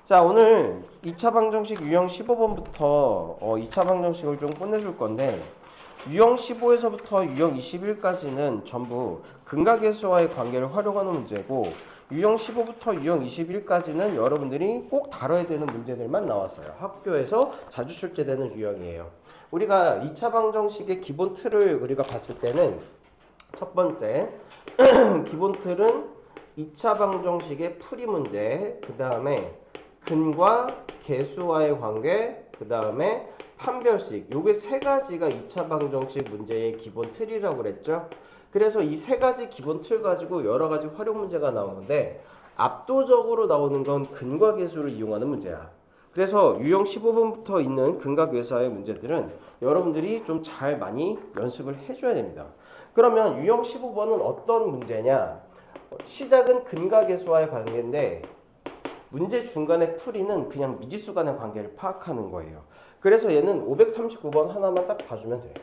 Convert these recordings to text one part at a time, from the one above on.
자, 오늘 2차 방정식 유형 15번부터 2차 방정식을 좀 끝내줄 건데, 유형 15에서부터 유형 21까지는 전부 근각계수와의 관계를 활용하는 문제고, 유형 15부터 유형 21까지는 여러분들이 꼭 다뤄야 되는 문제들만 나왔어요. 학교에서 자주 출제되는 유형이에요. 우리가 2차 방정식의 기본 틀을 우리가 봤을 때는 첫 번째 기본 틀은 2차 방정식의 풀이 문제, 그 다음에 근과 계수와의 관계, 그 다음에 판별식, 요게 세 가지가 2차 방정식 문제의 기본 틀이라고 그랬죠. 그래서 이 세 가지 기본 틀 가지고 여러 가지 활용 문제가 나오는데 압도적으로 나오는 건 근과 계수를 이용하는 문제야. 그래서 유형 15번부터 있는 근과 계수와의 문제들은 여러분들이 좀 잘 많이 연습을 해줘야 됩니다. 그러면 유형 15번은 어떤 문제냐? 시작은 근과 계수와의 관계인데 문제 중간에 풀이는 그냥 미지수 간의 관계를 파악하는 거예요. 그래서 얘는 539번 하나만 딱 봐주면 돼요.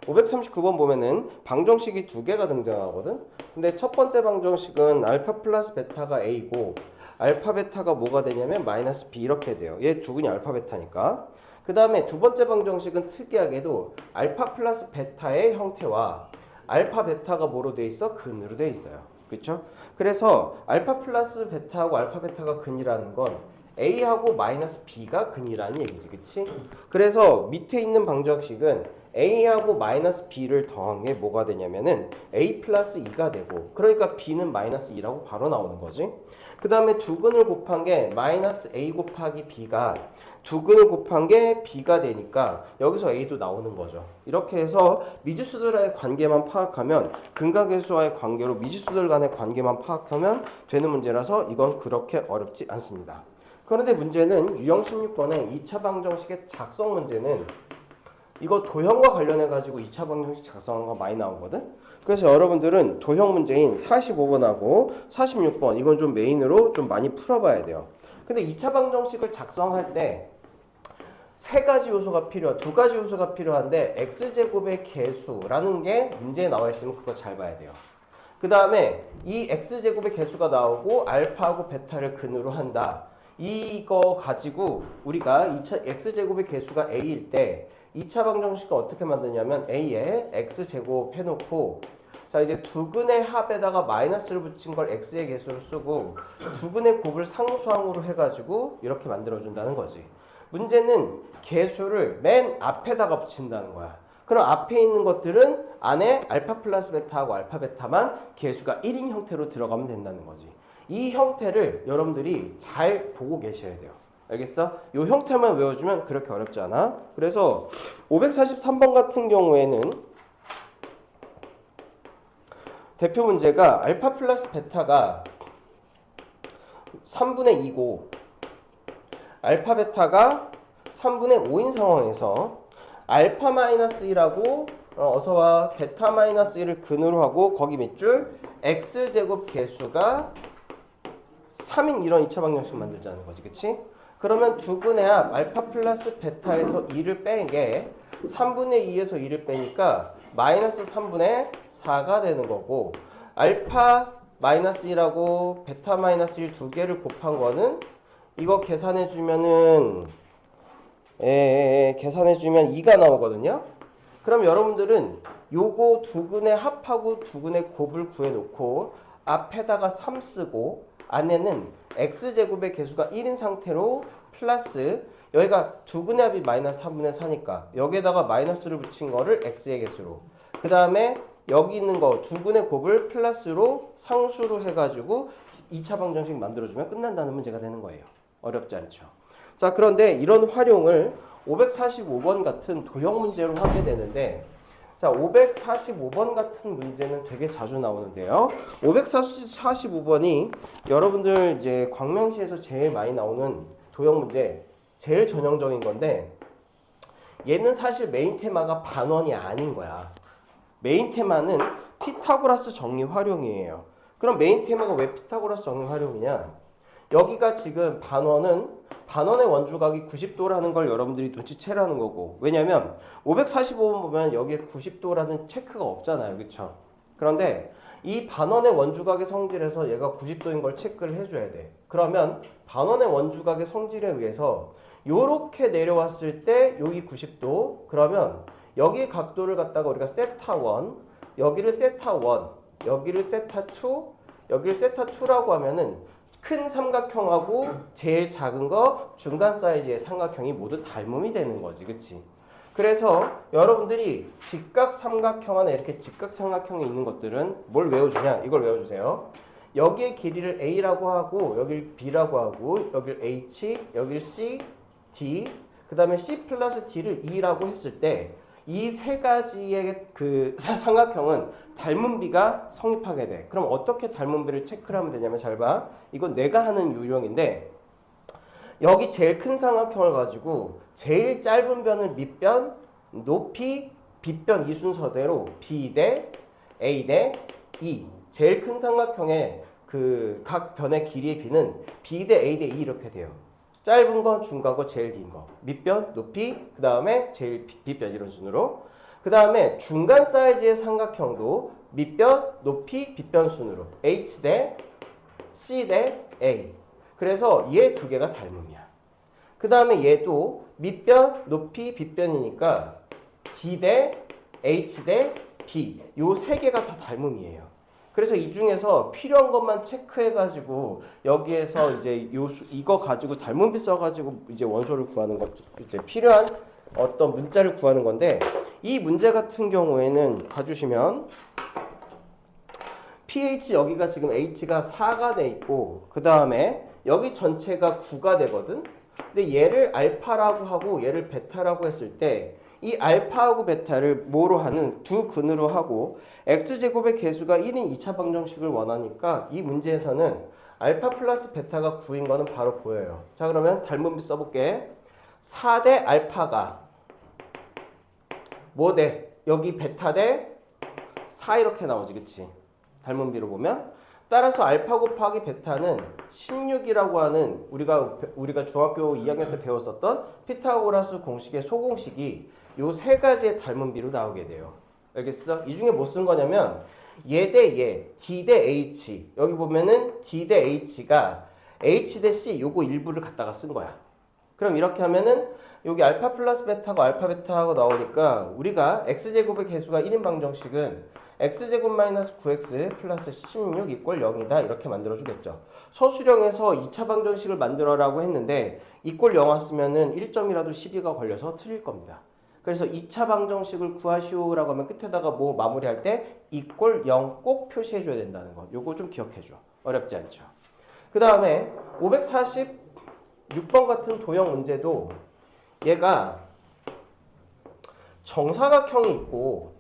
539번 보면은 방정식이 두 개가 등장하거든. 근데 첫 번째 방정식은 알파 플러스 베타가 A고 알파 베타가 뭐가 되냐면 마이너스 B 이렇게 돼요. 얘 두근이 알파 베타니까. 그 다음에 두 번째 방정식은 특이하게도 알파 플러스 베타의 형태와 알파 베타가 뭐로 돼 있어? 근으로 돼 있어요. 그렇죠? 그래서 알파 플러스 베타하고 알파 베타가 근이라는 건 A하고 마이너스 B가 근이라는 얘기지. 그치? 그래서 밑에 있는 방정식은 A하고 마이너스 B를 더한 게 뭐가 되냐면은 A 플러스 2가 되고, 그러니까 B는 마이너스 2라고 바로 나오는 거지. 그 다음에 두근을 곱한 게 마이너스 A 곱하기 B가 두근을 곱한 게 B가 되니까 여기서 A도 나오는 거죠. 이렇게 해서 미지수들의 관계만 파악하면, 근각계수와의 관계로 미지수들 간의 관계만 파악하면 되는 문제라서 이건 그렇게 어렵지 않습니다. 그런데 문제는 유형 16번의 2차 방정식의 작성 문제는 이거 도형과 관련해 가지고 2차 방정식 작성한 거 많이 나오거든. 그래서 여러분들은 도형 문제인 45번하고 46번 이건 좀 메인으로 좀 많이 풀어봐야 돼요. 근데 2차 방정식을 작성할 때 세 가지 요소가 두 가지 요소가 필요한데 x제곱의 계수라는 게 문제에 나와 있으면 그거 잘 봐야 돼요. 그 다음에 이 x제곱의 계수가 나오고 알파하고 베타를 근으로 한다. 이거 가지고 우리가 2차 x제곱의 계수가 a일 때 2차 방정식을 어떻게 만드냐면 a에 x제곱 해놓고, 자 이제 두근의 합에다가 마이너스를 붙인 걸 x의 계수로 쓰고 두근의 곱을 상수항으로 해가지고 이렇게 만들어준다는 거지. 문제는 계수를 맨 앞에다가 붙인다는 거야. 그럼 앞에 있는 것들은 안에 알파 플러스 베타하고 알파 베타만 계수가 1인 형태로 들어가면 된다는 거지. 이 형태를 여러분들이 잘 보고 계셔야 돼요. 알겠어? 이 형태만 외워주면 그렇게 어렵지 않아. 그래서 543번 같은 경우에는 대표 문제가 알파 플러스 베타가 3분의 2고 알파 베타가 3분의 5인 상황에서 알파 마이너스 1하고 어서와 베타 마이너스 1을 근으로 하고 거기 밑줄 x제곱 계수가 3인 이런 2차 방정식 만들자는 거지. 그치? 그러면 두근의 합 알파 플러스 베타에서 2를 빼게 3분의 2에서 2를 빼니까 마이너스 3분의 4가 되는 거고, 알파 마이너스 1하고 베타 마이너스 1 두 개를 곱한 거는 이거 계산해주면은 계산해주면 2가 나오거든요. 그럼 여러분들은 요거 두근의 합하고 두근의 곱을 구해놓고 앞에다가 3 쓰고 안에는 x제곱의 계수가 1인 상태로 플러스, 여기가 두근의 합이 마이너스 3분의 4니까 여기에다가 마이너스를 붙인 거를 x의 계수로, 그 다음에 여기 있는 거 두근의 곱을 플러스로 상수로 해가지고 2차 방정식 만들어주면 끝난다는 문제가 되는 거예요. 어렵지 않죠. 자, 그런데 이런 활용을 545번 같은 도형 문제로 하게 되는데, 자, 545번 같은 문제는 되게 자주 나오는데요. 545번이 여러분들 이제 광명시에서 제일 많이 나오는 도형 문제, 제일 전형적인 건데, 얘는 사실 메인 테마가 반원이 아닌 거야. 메인 테마는 피타고라스 정리 활용이에요. 그럼 메인 테마가 왜 피타고라스 정리 활용이냐? 여기가 지금 반원의 원주각이 90도라는 걸 여러분들이 눈치채라는 거고, 왜냐면 545번 보면 여기에 90도라는 체크가 없잖아요. 그쵸? 그런데 이 반원의 원주각의 성질에서 얘가 90도인 걸 체크를 해줘야 돼. 그러면 반원의 원주각의 성질에 의해서 요렇게 내려왔을 때 여기 90도 그러면 여기 각도를 갖다가 우리가 세타 1 여기를 세타 1 여기를 세타 2 여기를 세타 2라고 하면은 큰 삼각형하고 제일 작은 거 중간 사이즈의 삼각형이 모두 닮음이 되는 거지. 그치? 그래서 여러분들이 직각 삼각형 안에 이렇게 직각 삼각형이 있는 것들은 뭘 외워주냐? 이걸 외워주세요. 여기의 길이를 A라고 하고 여기를 B라고 하고 여기를 H, 여기를 C, D 그 다음에 C 플러스 D를 E라고 했을 때 이 세 가지의 그 삼각형은 닮은비가 성립하게 돼. 그럼 어떻게 닮은비를 체크를 하면 되냐면 잘 봐. 이건 내가 하는 유형인데 여기 제일 큰 삼각형을 가지고 제일 짧은 변을 밑변, 높이, 빗변 이 순서대로 B 대 A 대 E 제일 큰 삼각형의 그 각 변의 길이의 B는 B 대 A 대 E 이렇게 돼요. 짧은 거, 중간 거, 제일 긴 거. 밑변, 높이, 그 다음에 제일 빗변 이런 순으로. 그 다음에 중간 사이즈의 삼각형도 밑변, 높이, 빗변 순으로. H 대 C 대 A. 그래서 얘 두 개가 닮음이야. 그 다음에 얘도 밑변, 높이, 빗변이니까 D 대 H 대 B. 요 세 개가 다 닮음이에요. 그래서 이 중에서 필요한 것만 체크해가지고 여기에서 이제 이거 가지고 닮은비 써가지고 이제 원소를 구하는 것, 이제 필요한 어떤 문자를 구하는 건데 이 문제 같은 경우에는 봐주시면 pH 여기가 지금 h가 4가 돼 있고 그 다음에 여기 전체가 9가 되거든. 근데 얘를 알파라고 하고 얘를 베타라고 했을 때 이 알파하고 베타를 뭐로 하는 두 근으로 하고 x제곱의 개수가 1인 2차 방정식을 원하니까 이 문제에서는 알파 플러스 베타가 9인 거는 바로 보여요. 자 그러면 닮은비 써볼게. 4대 알파가 뭐 대? 여기 베타 대 4 이렇게 나오지 그치? 닮은비로 보면 따라서 알파 곱하기 베타는 16이라고 하는 우리가 중학교 2학년 때 배웠었던 피타고라스 공식의 소공식이 요 세 가지의 닮은비로 나오게 돼요. 알겠어? 이 중에 뭐 쓴 거냐면 얘 대 얘, D 대 H. 여기 보면은 D 대 H가 H 대 C 요거 일부를 갖다가 쓴 거야. 그럼 이렇게 하면은 여기 알파 플러스 베타고 알파 베타하고 나오니까 우리가 x제곱의 개수가 1인 방정식은 x제곱 마이너스 9x 플러스 16 이꼴 0이다 이렇게 만들어주겠죠. 서술형에서 2차 방정식을 만들어라고 했는데 이꼴 0 왔으면은 1점이라도 시비가 걸려서 틀릴 겁니다. 그래서 2차 방정식을 구하시오라고 하면 끝에다가 뭐 마무리할 때 이꼴 0 꼭 표시해줘야 된다는 거. 요거 좀 기억해줘. 어렵지 않죠. 그 다음에 546번 같은 도형 문제도 얘가 정사각형이 있고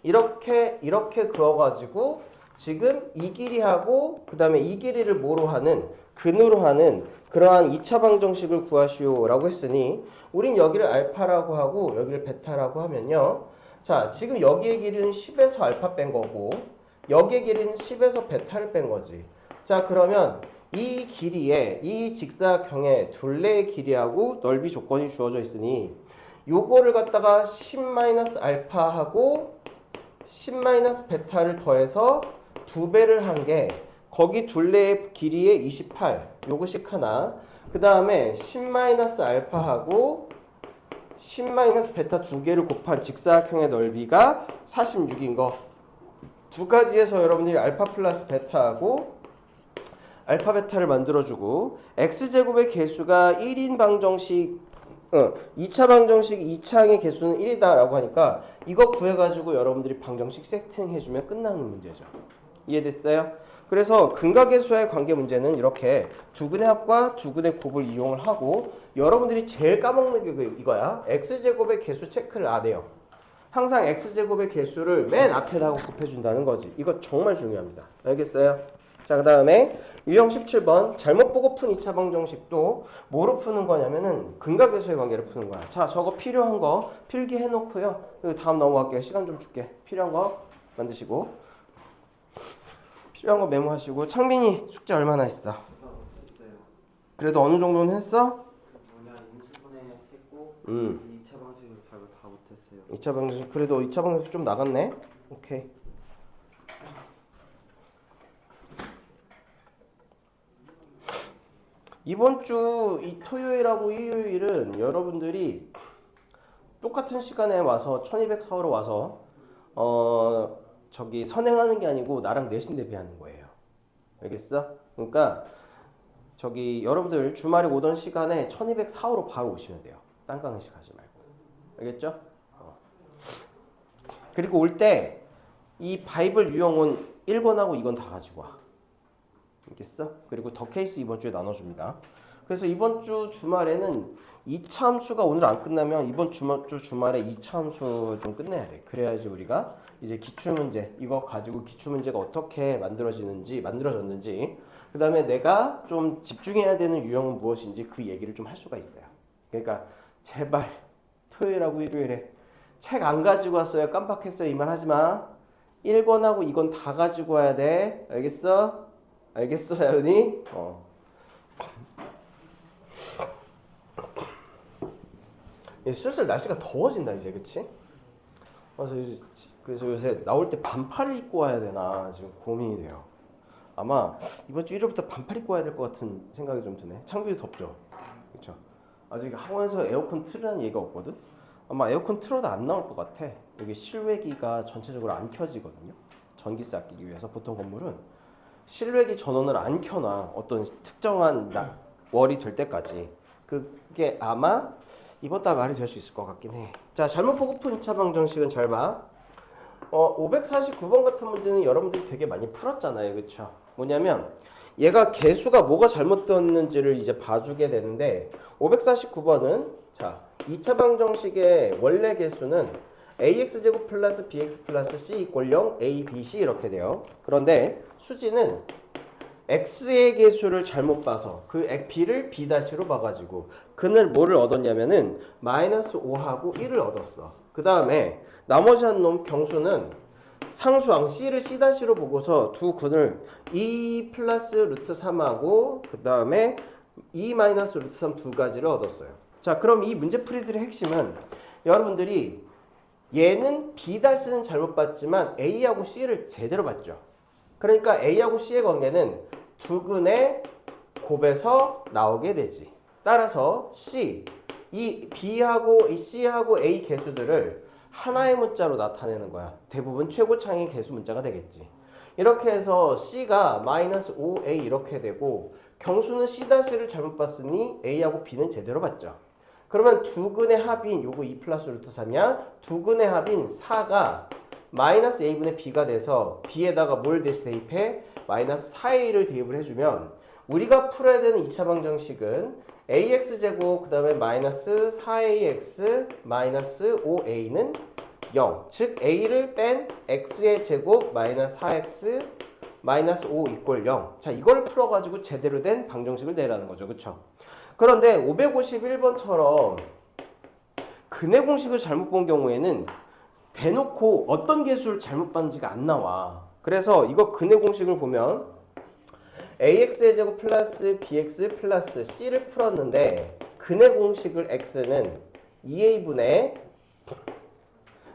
이렇게 그어가지고 지금 이 길이하고 그 다음에 이 길이를 뭐로 하는 근으로 하는 그러한 2차 방정식을 구하시오라고 했으니 우린 여기를 알파라고 하고 여기를 베타라고 하면요. 자 지금 여기의 길이는 10에서 알파 뺀 거고 여기의 길이는 10에서 베타를 뺀 거지. 자 그러면 이 길이에 이 직사각형의 둘레의 길이하고 넓이 조건이 주어져 있으니 요거를 갖다가 10-알파하고 10-베타를 더해서 2배를 한 게 거기 둘레의 길이에 28 요거씩 하나 그 다음에 10-알파하고 10-베타 두 개를 곱한 직사각형의 넓이가 46인 거 두 가지에서 여러분들이 알파 플러스 베타하고 알파 베타를 만들어주고 x제곱의 개수가 1인 방정식 2차 방정식 2차항의 개수는 1이다 라고 하니까 이거 구해가지고 여러분들이 방정식 세팅해주면 끝나는 문제죠. 이해됐어요? 그래서 근각계수와의 관계 문제는 이렇게 두근의 합과 두근의 곱을 이용을 하고 여러분들이 제일 까먹는 게 이거야. x제곱의 개수 체크를 안 해요. 항상 x제곱의 개수를 맨 앞에다가 곱해준다는 거지. 이거 정말 중요합니다. 알겠어요? 자, 그 다음에 유형 17번 잘못 보고 푼 2차 방정식도 뭐로 푸는 거냐면은 근각계수의 관계를 푸는 거야. 자, 저거 필요한 거 필기해 놓고요. 다음 넘어갈게요. 시간 좀 줄게. 필요한 거 만드시고 필요한 거 메모하시고 창빈이 숙제 얼마나 했어? 그래도 어느 정도는 했어? 뭐냐 인수분해 했고 2차 방식은 잘 다 못했어요. 2차 방정식 그래도 2차 방정식 좀 나갔네. 오케이. 이번 주 이 토요일하고 일요일은 여러분들이 똑같은 시간에 와서 1204호로 와서 저기 선행하는 게 아니고 나랑 내신 대비하는 거예요. 알겠어? 그러니까 저기 여러분들 주말에 오던 시간에 1204호로 바로 오시면 돼요. 딴 강의실 가지 말고. 알겠죠? 그리고 올 때 이 바이블 유형은 1권하고 이건 다 가지고 와. 알겠어? 그리고 더 케이스 이번 주에 나눠줍니다. 그래서 이번 주 주말에는 2차 함수가 오늘 안 끝나면 이번 주 주말에 2차 함수 좀 끝내야 돼. 그래야지 우리가 이제 기출문제 이거 가지고 기출문제가 어떻게 만들어졌는지 그 다음에 내가 좀 집중해야 되는 유형은 무엇인지 그 얘기를 좀 할 수가 있어요. 그러니까 제발 토요일하고 일요일에 책 안 가지고 왔어요. 깜빡했어요. 이 말 하지 마. 1권하고 2권 다 가지고 와야 돼. 알겠어? 알겠어, 자연이? 슬슬 날씨가 더워진다 이제, 그치? 그래서 요새 나올 때 반팔을 입고 와야 되나 지금 고민이 돼요. 아마 이번 주 일요일부터 반팔 입고 와야 될 것 같은 생각이 좀 드네. 창비도 덥죠, 그렇죠? 아직 학원에서 에어컨 틀으라는 얘기가 없거든. 아마 에어컨 틀어도 안 나올 것 같아. 여기 실외기가 전체적으로 안 켜지거든요. 전기세 아끼기 위해서 보통 건물은 실외기 전원을 안 켜놔. 어떤 특정한 월이 될 때까지. 그게 아마 이번 달 말이 될 수 있을 것 같긴 해. 자, 잘못 보고 푼 2차 방정식은 잘 봐. 549번 같은 문제는 여러분들이 되게 많이 풀었잖아요. 그렇죠? 뭐냐면 얘가 개수가 뭐가 잘못되었는지를 이제 봐주게 되는데 549번은 자 2차 방정식의 원래 개수는 ax제곱 플러스 bx 플러스 c 이꼴 0 a, b, c 이렇게 돼요. 그런데 수지는 x의 개수를 잘못 봐서 그 b를 b-로 봐가지고 그는 뭐를 얻었냐면은 마이너스 5하고 1을 얻었어. 그 다음에 나머지 한 놈 경수는 상수항 c를 c-로 보고서 두 근을 2 플러스 루트 3하고 그 다음에 2 마이너스 루트 3 두 가지를 얻었어요. 자, 그럼 이 문제풀이들의 핵심은 여러분들이 얘는 b-는 잘못 봤지만 a하고 c를 제대로 봤죠. 그러니까 a하고 c의 관계는 두 근의 곱에서 나오게 되지. 따라서 c, 이 b하고 이 c하고 a 개수들을 하나의 문자로 나타내는 거야. 대부분 최고창의 개수 문자가 되겠지. 이렇게 해서 c가 마이너스 5a 이렇게 되고 경수는 c-를 잘못 봤으니 a하고 b는 제대로 봤죠. 그러면 두 근의 합인 요거 2 플러스 루트 3이야. 두 근의 합인 4가 마이너스 a분의 b가 돼서 b에다가 뭘 대입해? 마이너스 4a를 대입을 해주면 우리가 풀어야 되는 2차 방정식은 ax제곱 그 다음에 마이너스 4ax 마이너스 5a는 0. 즉 a를 뺀 x의 제곱 마이너스 4x 마이너스 5 이꼴 0. 자, 이걸 풀어가지고 제대로 된 방정식을 내라는 거죠. 그쵸? 그런데 551번처럼 근의 공식을 잘못 본 경우에는 대놓고 어떤 개수를 잘못 봤는지가 안 나와. 그래서 이거 근의 공식을 보면 ax의 제곱 플러스 bx 플러스 c를 풀었는데 근의 공식을 x는 2a분의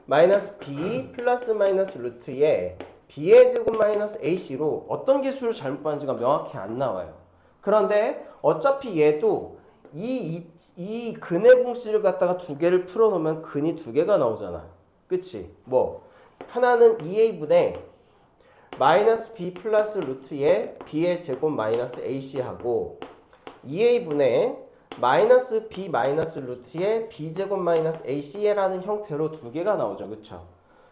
마이너스 b 플러스 마이너스 루트에 b의 제곱 마이너스 ac로 어떤 개수를 잘못 봤는지가 명확히 안 나와요. 그런데 어차피 얘도 이 근의 공식을 갖다가 두 개를 풀어놓으면 근이 두 개가 나오잖아. 그치? 뭐 하나는 2a분의 마이너스 b 플러스 루트에 b의 제곱 마이너스 ac하고 2a분의 마이너스 b 마이너스 루트에 b제곱 마이너스 ac라는 형태로 두 개가 나오죠. 그쵸?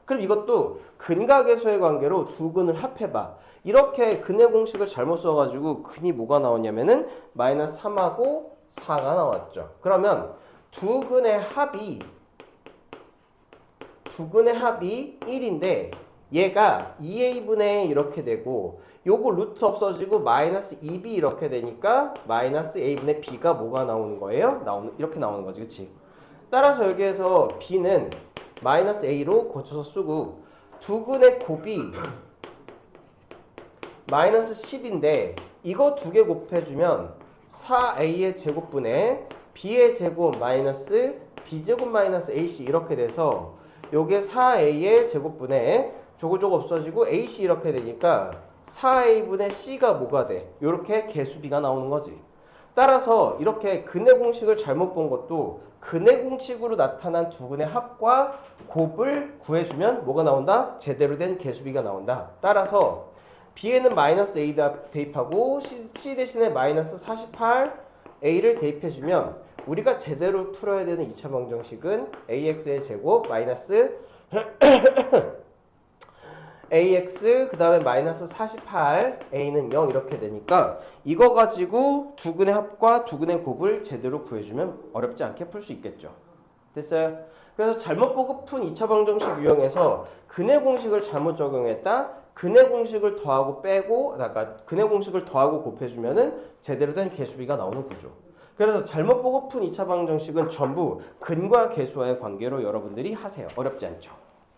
그럼 이것도 근과 계수의 관계로 두 근을 합해봐. 이렇게 근의 공식을 잘못 써가지고 근이 뭐가 나오냐면은 마이너스 3하고 4가 나왔죠. 그러면 두 근의 합이 1인데 얘가 2a분의 이렇게 되고 요거 루트 없어지고 마이너스 2b 이렇게 되니까 마이너스 a분의 b가 뭐가 나오는 거예요? 이렇게 나오는 거지. 그치? 따라서 여기에서 b는 마이너스 a로 고쳐서 쓰고 두 근의 곱이 마이너스 10인데 이거 두 개 곱해주면 4a의 제곱분의 b의 제곱 마이너스 b제곱 마이너스 ac 이렇게 돼서 요게 4a의 제곱분의 조고조고 없어지고 ac 이렇게 되니까 4a분의 c가 뭐가 돼? 요렇게 개수비가 나오는 거지. 따라서 이렇게 근의 공식을 잘못 본 것도 근의 공식으로 나타난 두 근의 합과 곱을 구해주면 뭐가 나온다? 제대로 된 개수비가 나온다. 따라서 B에는 마이너스 A 대입하고 C 대신에 마이너스 48A를 대입해주면 우리가 제대로 풀어야 되는 2차 방정식은 AX의 제곱 마이너스 AX 그 다음에 마이너스 48A는 0 이렇게 되니까 이거 가지고 두 근의 합과 두 근의 곱을 제대로 구해주면 어렵지 않게 풀 수 있겠죠. 됐어요? 그래서 잘못 보고 푼 2차 방정식 유형에서 근의 공식을 잘못 적용했다. 근의 공식을 더하고 빼고 그러니까 근의 공식을 더하고 곱해주면은 제대로 된 개수비가 나오는 구조. 그래서 잘못 보고 푼 2차 방정식은 전부 근과 개수와의 관계로 여러분들이 하세요. 어렵지 않죠?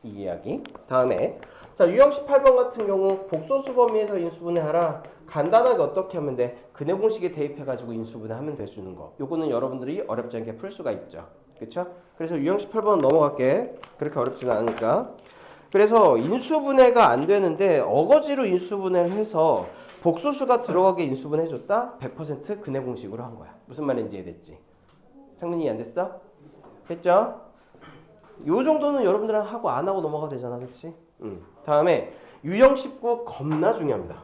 이 이야기. 다음에 자 유형 18번 같은 경우 복소수 범위에서 인수분해하라. 간단하게 어떻게 하면 돼? 근의 공식에 대입해가지고 인수분해하면 되주는 거. 요거는 여러분들이 어렵지 않게 풀 수가 있죠. 그쵸? 그래서 유형 18번 넘어갈게. 그렇게 어렵지는 않으니까. 그래서 인수분해가 안 되는데 어거지로 인수분해를 해서 복소수가 들어가게 인수분해 줬다? 100% 근의 공식으로 한 거야. 무슨 말인지 이해됐지? 창민이 안 됐어? 됐죠? 요 정도는 여러분들은 하고 안 하고 넘어가도 되잖아. 그치? 다음에 유형 19 겁나 중요합니다.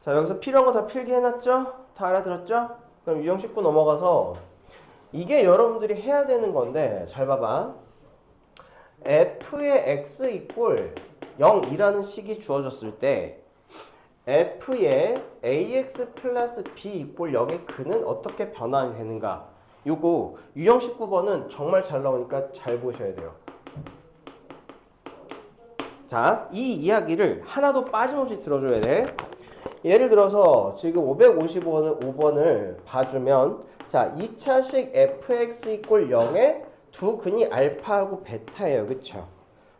자 여기서 필요한 거 다 필기해놨죠? 다 알아들었죠? 그럼 유형 19 넘어가서 이게 여러분들이 해야 되는 건데 잘 봐봐. f의 x 이꼴 0이라는 식이 주어졌을 때 f의 ax 플러스 b 이꼴 0의 근은 어떻게 변화되는가? 요거 유형 19번은 정말 잘 나오니까 잘 보셔야 돼요. 자, 이 이야기를 하나도 빠짐없이 들어줘야 돼. 예를 들어서 지금 555번을 봐주면 자 2차식 fx 이꼴 0에 두 근이 알파하고 베타예요. 그쵸?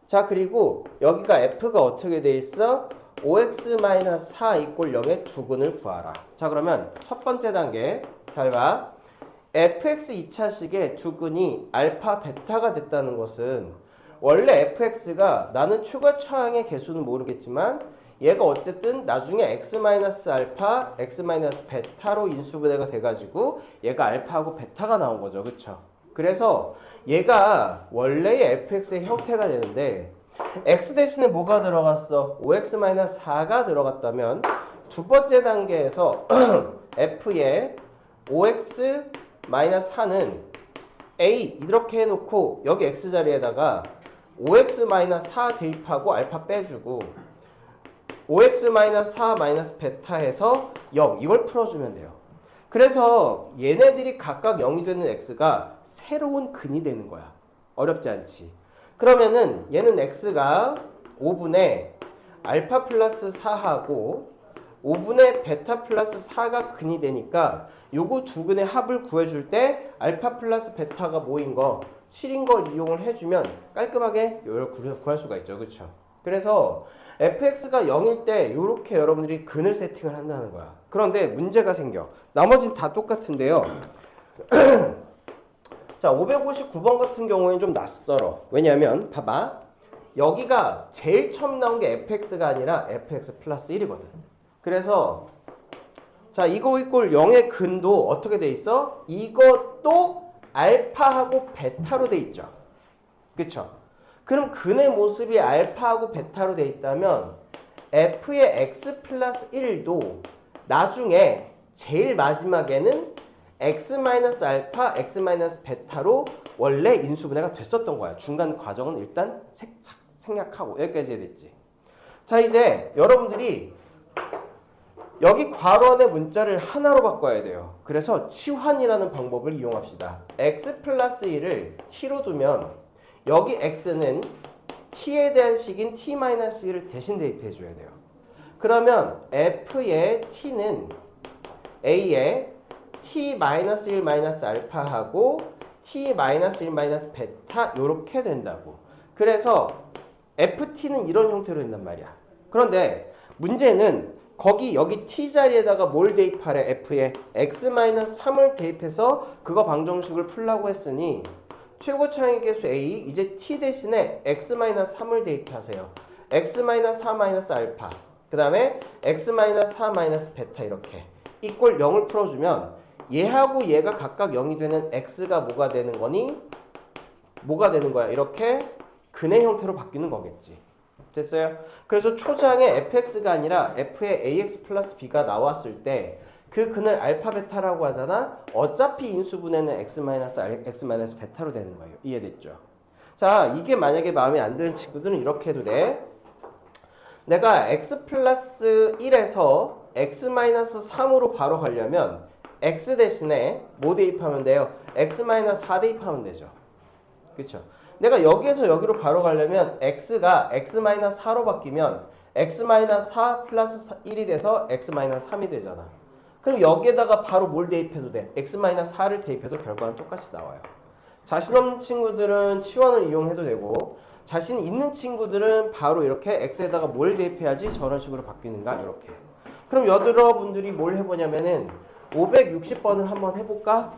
자 그리고 여기가 f가 어떻게 돼 있어? 5x-4 이꼴 0의 두 근을 구하라. 자 그러면 첫 번째 단계 잘 봐. fx 2차식의 두 근이 알파 베타가 됐다는 것은 원래 fx가 나는 최고차항의 개수는 모르겠지만 얘가 어쨌든 나중에 x-알파, x-베타로 인수분해가 돼가지고 얘가 알파하고 베타가 나온 거죠. 그쵸? 그래서 얘가 원래의 fx의 형태가 되는데 x 대신에 뭐가 들어갔어? 5x-4가 들어갔다면 두 번째 단계에서 f의 5x-4는 a 이렇게 해놓고 여기 x 자리에다가 5x-4 대입하고 알파 빼주고 5x-4 베타 해서 0 이걸 풀어주면 돼요. 그래서 얘네들이 각각 0이 되는 x가 새로운 근이 되는 거야. 어렵지 않지? 그러면은 얘는 x가 5분의 알파 플러스 4하고 5분의 베타 플러스 4가 근이 되니까 요거 두 근의 합을 구해줄 때 알파 플러스 베타가 뭐인 거 7인 걸 이용을 해주면 깔끔하게 이걸 구할 수가 있죠. 그렇죠? 그래서 fx가 0일 때 이렇게 여러분들이 근을 세팅을 한다는 거야. 그런데 문제가 생겨. 나머지는 다 똑같은데요. 자 559번 같은 경우에는 좀 낯설어. 왜냐하면 봐봐. 여기가 제일 처음 나온 게 fx가 아니라 fx 플러스 1이거든. 그래서 자 이거 이꼴 0의 근도 어떻게 돼 있어? 이것도 알파하고 베타로 돼 있죠. 그쵸? 그럼 근의 모습이 알파하고 베타로 돼 있다면 f의 x 플러스 1도 나중에 제일 마지막에는 x-알파, x-베타로 원래 인수분해가 됐었던 거야. 중간 과정은 일단 생략하고 여기까지 해야 됐지. 자 이제 여러분들이 여기 괄호 안에 문자를 하나로 바꿔야 돼요. 그래서 치환이라는 방법을 이용합시다. x 플러스 1을 t로 두면 여기 x는 t에 대한 식인 t-1을 대신 대입해 줘야 돼요. 그러면 f의 t는 a에 t-1-알파하고 t-1-베타 이렇게 된다고. 그래서 ft는 이런 형태로 된단 말이야. 그런데 문제는 거기 여기 t 자리에다가 뭘 대입하래? f에 x-3을 대입해서 그거 방정식을 풀라고 했으니 최고차항의 개수 a 이제 t 대신에 x-3을 대입하세요. x-4-알파 그 다음에 x-4-베타 이렇게 이꼴 0을 풀어주면 얘하고 얘가 각각 0이 되는 x가 뭐가 되는 거니? 뭐가 되는 거야? 이렇게 근의 형태로 바뀌는 거겠지. 됐어요? 그래서 초장에 fx가 아니라 f의 ax 플러스 b가 나왔을 때 그 근을 알파 베타라고 하잖아. 어차피 인수분해는 x 마이너스 x 마이너스 베타로 되는 거예요. 이해됐죠? 자, 이게 만약에 마음에 안 드는 친구들은 이렇게 해도 돼. 내가 x 플러스 1에서 x 마이너스 3으로 바로 가려면 x 대신에 뭐 대입하면 돼요? x 마이너스 4 대입하면 되죠. 그렇죠? 내가 여기에서 여기로 바로 가려면 x가 x 마이너스 4로 바뀌면 x 마이너스 4 플러스 1이 돼서 x 마이너스 3이 되잖아. 그럼 여기에다가 바로 뭘 대입해도 돼? x 마이너스 4를 대입해도 결과는 똑같이 나와요. 자신 없는 친구들은 치환을 이용해도 되고 자신 있는 친구들은 바로 이렇게 x에다가 뭘 대입해야지 저런 식으로 바뀌는가 이렇게. 그럼 여러분들이 뭘 해보냐면은 560번을 한번 해볼까?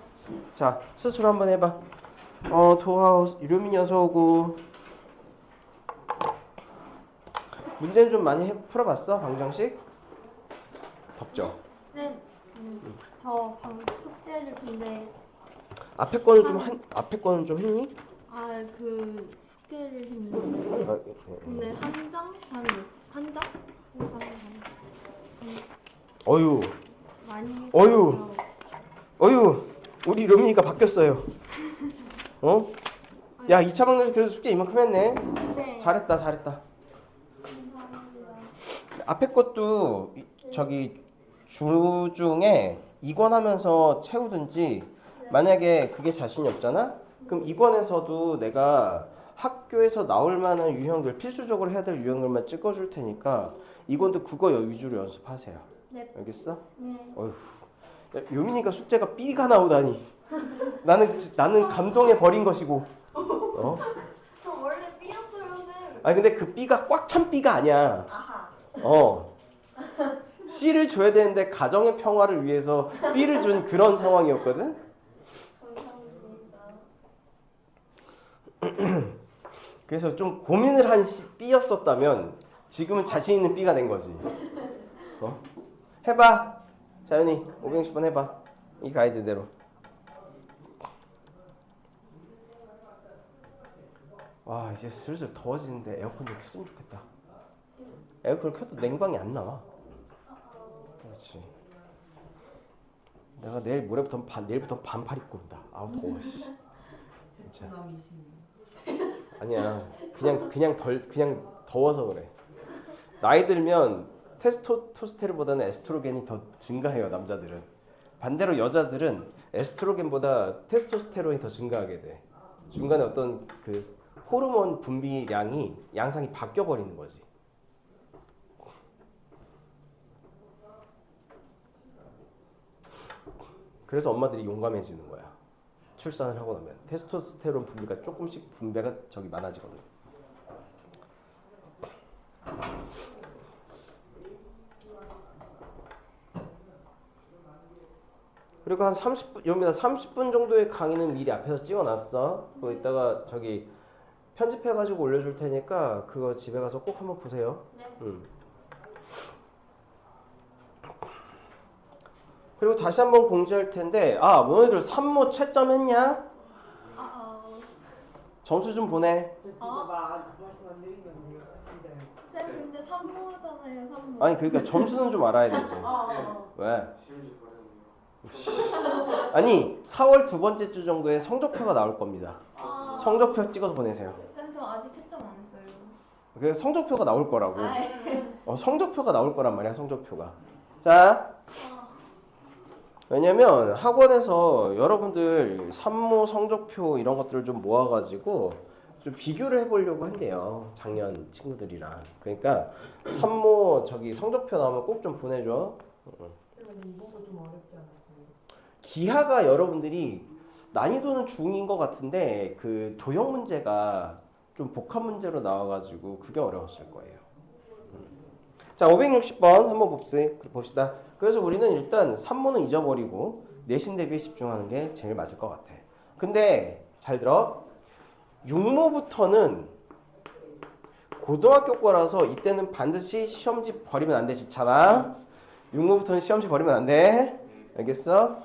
자, 스스로 한번 해봐. 도하우 유료민이 어서 오고. 문제는 좀 많이 풀어봤어? 방정식? 덥죠? 네. 저 방금 숙제를 근데 앞에 거는 좀 했니? 그 숙제를 했는데 근데 한 장? 한 장? 어유, 많이 했어요. 어유, 우리 루민이가 바뀌었어요. 야, 2차 방정식 그래도 숙제 이만큼 했네. 네. 잘했다. 감사합니다. 앞에 것도 저기 주중에 2권 하면서 채우든지 만약에 그게 자신이 없잖아? 그럼 2권에서도 내가 학교에서 나올 만한 유형들 필수적으로 해야 될 유형들만 찍어줄 테니까 2권도 그거 위주로 연습하세요. 네. 알겠어? 네. 어휴, 야, 요민이가 숙제가 B가 나오다니. 나는 감동에 버린 것이고. 저 원래 B였어요, 쌤. 아니 근데 그 B가 꽉 찬 B가 아니야. 아하. C를 줘야 되는데 가정의 평화를 위해서 B를 준 그런 상황이었거든. 감사합니다. 그래서 좀 고민을 한 B였었다면 지금은 자신 있는 B가 된 거지. 해봐. 자연이 560번 해봐. 이 가이드대로. 와, 이제 슬슬 더워지는데 에어컨 좀 켰으면 좋겠다. 에어컨을 켜도 냉방이 안 나와. 그렇지. 내가 내일부터 반팔 입고 온다. 아우 더워 씨. 진짜. 아니야. 그냥 더워서 그래. 나이 들면 테스토스테론보다는 에스트로겐이 더 증가해요, 남자들은. 반대로 여자들은 에스트로겐보다 테스토스테론이 더 증가하게 돼. 중간에 어떤 그 호르몬 분비량이 양상이 바뀌어 버리는 거지. 그래서 엄마들이 용감해지는 거야. 출산을 하고 나면 테스토스테론 분비가 조금씩 분배가 많아지거든. 그리고 한 30분, 여기다 30분 정도의 강의는 미리 앞에서 찍어놨어. 그거 이따가 편집해가지고 올려줄 테니까 그거 집에 가서 꼭 한번 보세요. 네. 그리고 다시 한번 공지할 텐데, 너희들 산모 채점했냐? 점수 좀 보내. 저 진짜 말씀 안 드린 건데요. 진짜요. 쌤 근데 3모잖아요, 3모. 아니 그러니까 점수는 좀 알아야 되지. 왜? 시험지 버리는 아니 4월 두 번째 주 정도에 성적표가 나올 겁니다. 성적표 찍어서 보내세요. 쌤 저 아직 채점 안 했어요. 그 성적표가 나올 거라고. 네. 성적표가 나올 거란 말이야, 성적표가. 자, 왜냐면 학원에서 여러분들 산모 성적표 이런 것들을 좀 모아가지고 좀 비교를 해보려고 한대요, 작년 친구들이랑. 그러니까 산모 성적표 나오면 꼭 좀 보내줘. 이번도 좀 어렵지 않았어요? 기하가 여러분들이 난이도는 중인 것 같은데 그 도형 문제가 좀 복합 문제로 나와가지고 그게 어려웠을 거예요. 자, 560번 한번 봅시다. 그래서 우리는 일단 산모는 잊어버리고 내신 대비에 집중하는 게 제일 맞을 것 같아. 근데 잘 들어. 6모부터는 고등학교 거라서 이때는 반드시 시험지 버리면 안 되지. 잖아. 6모부터는 시험지 버리면 안 돼. 알겠어?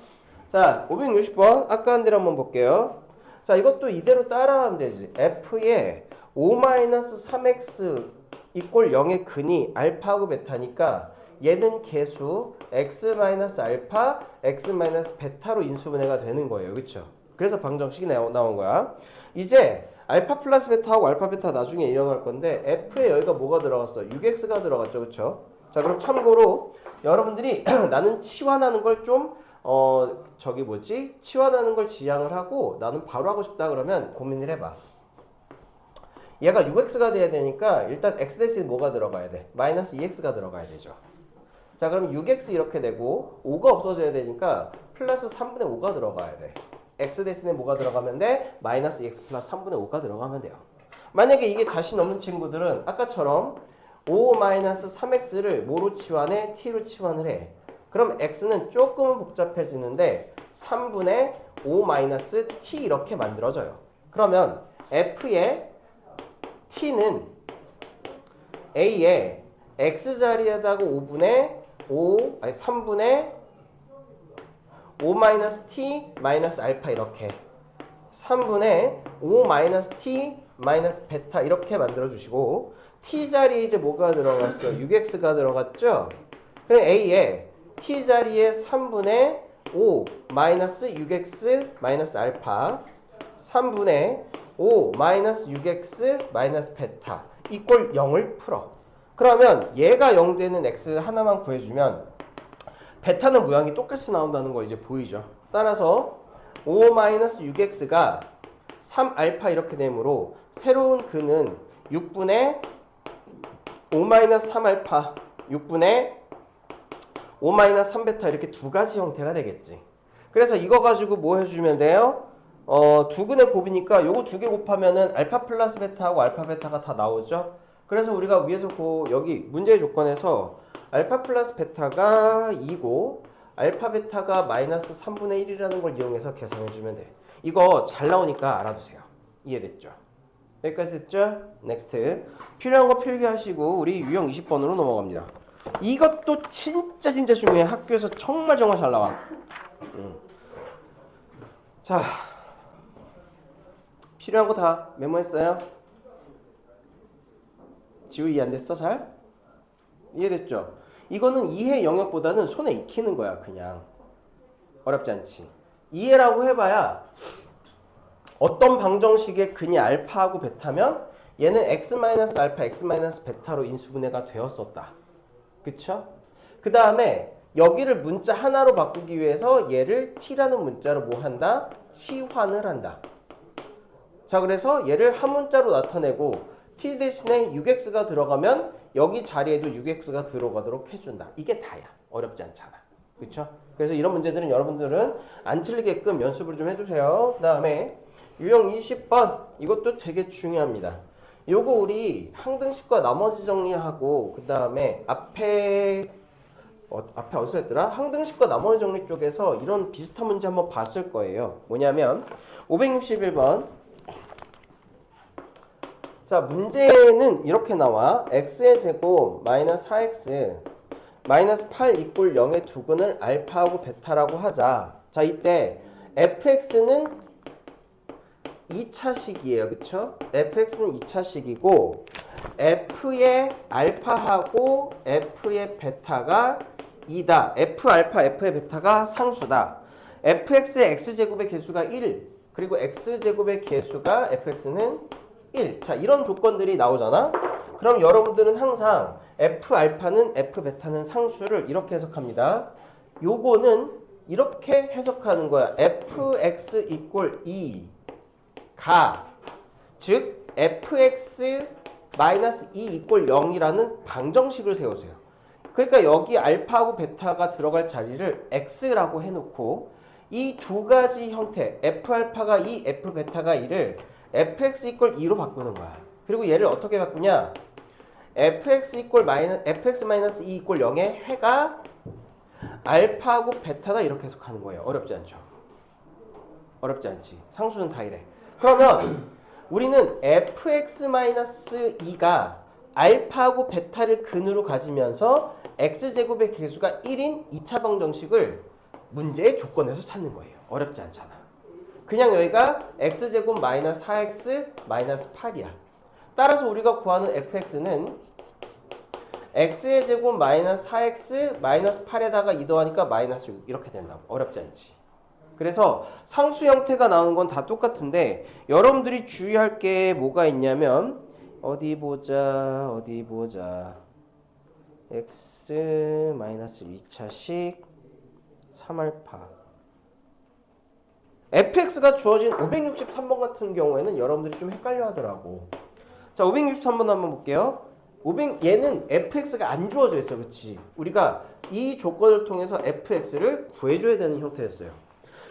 자, 560번 아까 한 대로 한번 볼게요. 자, 이것도 이대로 따라하면 되지. f에 5-3x 이꼴 0의 근이 알파하고 베타니까 얘는 개수 x-알파, x-베타로 인수분해가 되는 거예요. 그렇죠? 그래서 방정식이 나온 거야. 이제 알파 플러스 베타하고 알파 베타 나중에 이용할 건데 f에 여기가 뭐가 들어갔어? 6x가 들어갔죠. 그렇죠? 자, 그럼 참고로 여러분들이 나는 치환하는 걸 좀 치환하는 걸 지향을 하고 나는 바로 하고 싶다 그러면 고민을 해봐. 얘가 6x가 돼야 되니까 일단 x 대신에 뭐가 들어가야 돼? 마이너스 2x가 들어가야 되죠. 자, 그럼 6x 이렇게 되고 5가 없어져야 되니까 플러스 3분의 5가 들어가야 돼. x 대신에 뭐가 들어가면 돼? 마이너스 2x 플러스 3분의 5가 들어가면 돼요. 만약에 이게 자신 없는 친구들은 아까처럼 5-3x를 뭐로 치환해? t로 치환을 해. 그럼 x는 조금은 복잡해지는데 3분의 5-t 이렇게 만들어져요. 그러면 f의 t는 a에 x자리에다가 3분의 5-t 마이너스 알파 이렇게 3분의 5-t 마이너스 베타 이렇게 만들어 주시고 t자리에 이제 뭐가 들어갔어? 6x가 들어갔죠? 그럼 a에 t자리에 3분의 5 마이너스 6x 마이너스 알파 3분의 5 마이너스 6x 마이너스 베타 이꼴 0을 풀어. 그러면 얘가 0 되는 x 하나만 구해주면 베타는 모양이 똑같이 나온다는 거 이제 보이죠? 따라서 5 마이너스 6x가 3알파 이렇게 되므로 새로운 근은 6분의 5 마이너스 3알파 6분의 5 마이너스 3베타 이렇게 두 가지 형태가 되겠지. 그래서 이거 가지고 뭐 해주면 돼요? 두 근의 곱이니까 요거 두 개 곱하면은 알파 플러스 베타하고 알파 베타가 다 나오죠. 그래서 우리가 위에서 여기 문제의 조건에서 알파 플러스 베타가 2고 알파 베타가 마이너스 3분의 1이라는 걸 이용해서 계산해주면 돼. 이거 잘 나오니까 알아두세요. 이해됐죠? 여기까지 됐죠? 넥스트. 필요한 거 필기하시고 우리 유형 20번으로 넘어갑니다. 이것도 진짜 중요해. 학교에서 정말 잘 나와. 자, 필요한 거 다 메모했어요? 지우 이해 안 됐어? 잘? 이해됐죠? 이거는 이해 영역보다는 손에 익히는 거야. 그냥 어렵지 않지. 이해라고 해봐야 어떤 방정식의 근이 알파하고 베타면 얘는 x-알파, x-베타로 인수분해가 되었었다. 그쵸? 그 다음에 여기를 문자 하나로 바꾸기 위해서 얘를 t라는 문자로 뭐 한다? 치환을 한다. 자, 그래서 얘를 한 문자로 나타내고 t 대신에 6x가 들어가면 여기 자리에도 6x가 들어가도록 해준다. 이게 다야. 어렵지 않잖아. 그쵸? 그래서 이런 문제들은 여러분들은 안 틀리게끔 연습을 좀 해주세요. 그 다음에 유형 20번 이것도 되게 중요합니다. 요거 우리 항등식과 나머지 정리하고 그 다음에 앞에 어디서 했더라? 항등식과 나머지 정리 쪽에서 이런 비슷한 문제 한번 봤을 거예요. 뭐냐면 561번. 자, 문제는 이렇게 나와. x의 제곱 마이너스 4x 마이너스 8 이꼴 0의 두 근을 알파하고 베타라고 하자. 자, 이때 fx는 2차식이에요. 그쵸? fx는 2차식이고 f의 알파하고 f의 베타가 2다. f 알파, f의 베타가 상수다. fx의 x제곱의 개수가 1 그리고 x제곱의 개수가 fx는 1. 자, 이런 조건들이 나오잖아. 그럼 여러분들은 항상 f 알파는 f 베타는 상수를 이렇게 해석합니다. 요거는 이렇게 해석하는 거야. fx 이꼴 2가 즉 fx 마이너스 2 이꼴 0이라는 방정식을 세우세요. 그러니까 여기 알파하고 베타가 들어갈 자리를 x라고 해놓고 이 두 가지 형태 f 알파가 2, f 베타가 2를 fx 이꼴 2로 바꾸는 거야. 그리고 얘를 어떻게 바꾸냐? fx 마이너스 2 이꼴 0의 해가 알파하고 베타다 이렇게 해석하는 거예요. 어렵지 않죠? 어렵지 않지. 상수는 다 이래. 그러면 우리는 fx 마이너스 2가 알파하고 베타를 근으로 가지면서 x제곱의 개수가 1인 2차 방정식을 문제의 조건에서 찾는 거예요. 어렵지 않잖아. 그냥 여기가 x제곱 마이너스 4x 마이너스 8이야. 따라서 우리가 구하는 fx는 x의 제곱 마이너스 4x 마이너스 8에다가 2 더하니까 마이너스 6 이렇게 된다고. 어렵지 않지. 그래서 상수 형태가 나오는 건 다 똑같은데 여러분들이 주의할 게 뭐가 있냐면 어디 보자 x 마이너스 2차식 3알파 fx가 주어진 563번 같은 경우에는 여러분들이 좀 헷갈려 하더라고. 자, 563번 한번 볼게요. 얘는 fx가 안 주어져 있어. 그치? 우리가 이 조건을 통해서 fx를 구해줘야 되는 형태였어요.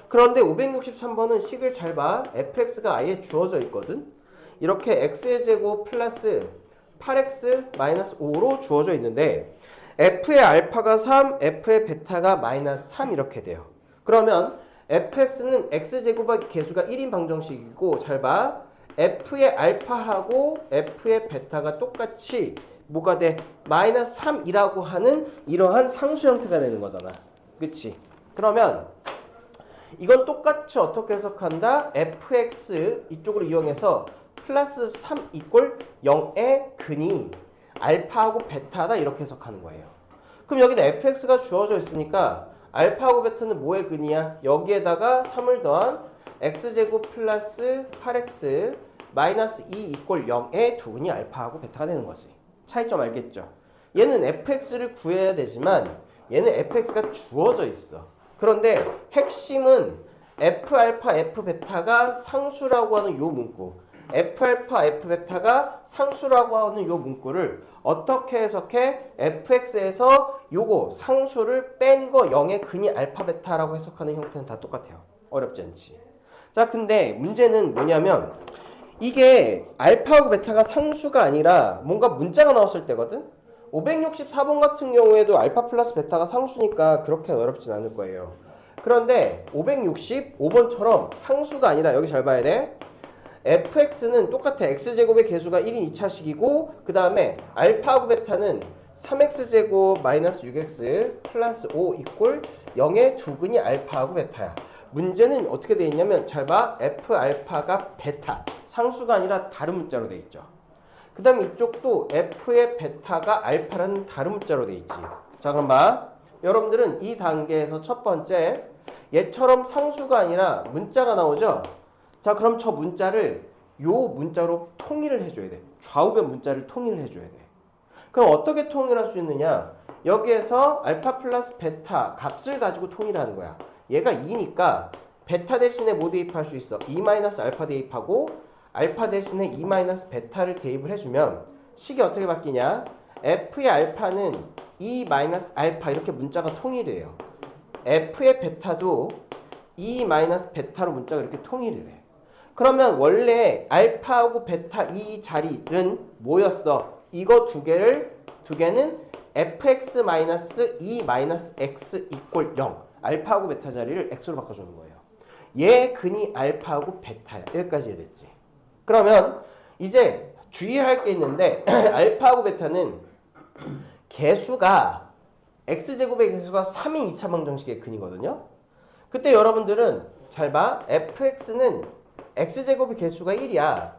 그런데 563번은 식을 잘 봐. fx가 아예 주어져 있거든. 이렇게 x의 제곱 플러스 8x 마이너스 5로 주어져 있는데 f의 알파가 3, f의 베타가 마이너스 3 이렇게 돼요. 그러면 fx는 x제곱의 개수가 1인 방정식이고 잘 봐. f의 알파하고 f의 베타가 똑같이 뭐가 돼? 마이너스 3이라고 하는 이러한 상수 형태가 되는 거잖아. 그치? 그러면 이건 똑같이 어떻게 해석한다? fx 이쪽으로 이용해서 플러스 3 이꼴 0의 근이 알파하고 베타다 이렇게 해석하는 거예요. 그럼 여기는 fx가 주어져 있으니까 알파하고 베타는 뭐의 근이야? 여기에다가 3을 더한 x제곱 플러스 8x 마이너스 2 이꼴 0의 두 근이 알파하고 베타가 되는 거지. 차이점 알겠죠? 얘는 fx를 구해야 되지만 얘는 fx가 주어져 있어. 그런데 핵심은 f알파, f베타가 상수라고 하는 요 문구 f알파, f베타가 상수라고 하는 요 문구를 어떻게 해석해? fx에서 요거 상수를 뺀 거 0의 근이 알파, 베타라고 해석하는 형태는 다 똑같아요. 어렵지 않지? 자, 근데 문제는 뭐냐면 이게 알파하고 베타가 상수가 아니라 뭔가 문자가 나왔을 때거든? 564번 같은 경우에도 알파 플러스 베타가 상수니까 그렇게 어렵진 않을 거예요. 그런데 565번처럼 상수가 아니라 여기 잘 봐야 돼. fx는 똑같아. x제곱의 개수가 1인 2차식이고 그 다음에 알파하고 베타는 3x제곱 마이너스 6x 플러스 5 이꼴 0의 두 근이 알파하고 베타야. 문제는 어떻게 되어 있냐면 잘 봐. f 알파가 베타. 상수가 아니라 다른 문자로 되어 있죠. 그 다음에 이쪽도 f의 베타가 알파라는 다른 문자로 되어 있지. 자, 그럼 봐. 여러분들은 이 단계에서 첫 번째 얘처럼 상수가 아니라 문자가 나오죠. 자, 그럼 저 문자를 요 문자로 통일을 해줘야 돼. 좌우변 문자를 통일을 해줘야 돼. 그럼 어떻게 통일할 수 있느냐? 여기에서 알파 플러스 베타 값을 가지고 통일하는 거야. 얘가 2니까 베타 대신에 뭐 대입할 수 있어? 2 마이너스 알파 대입하고 알파 대신에 2 마이너스 베타를 대입을 해주면 식이 어떻게 바뀌냐? f의 알파는 2 마이너스 알파 이렇게 문자가 통일돼요. f의 베타도 2 마이너스 베타로 문자가 이렇게 통일이 돼. 그러면 원래 알파하고 베타 이 자리는 뭐였어? 이거 두 개는 fx 마이너스 2 마이너스 x 이꼴 0 알파하고 베타 자리를 x로 바꿔주는 거예요. 얘 근이 알파하고 베타야. 여기까지 이해됐지? 그러면 이제 주의할 게 있는데 알파하고 베타는 개수가 x제곱의 개수가 3인 2차 방정식의 근이거든요. 그때 여러분들은 잘 봐. fx는 x제곱의 개수가 1이야.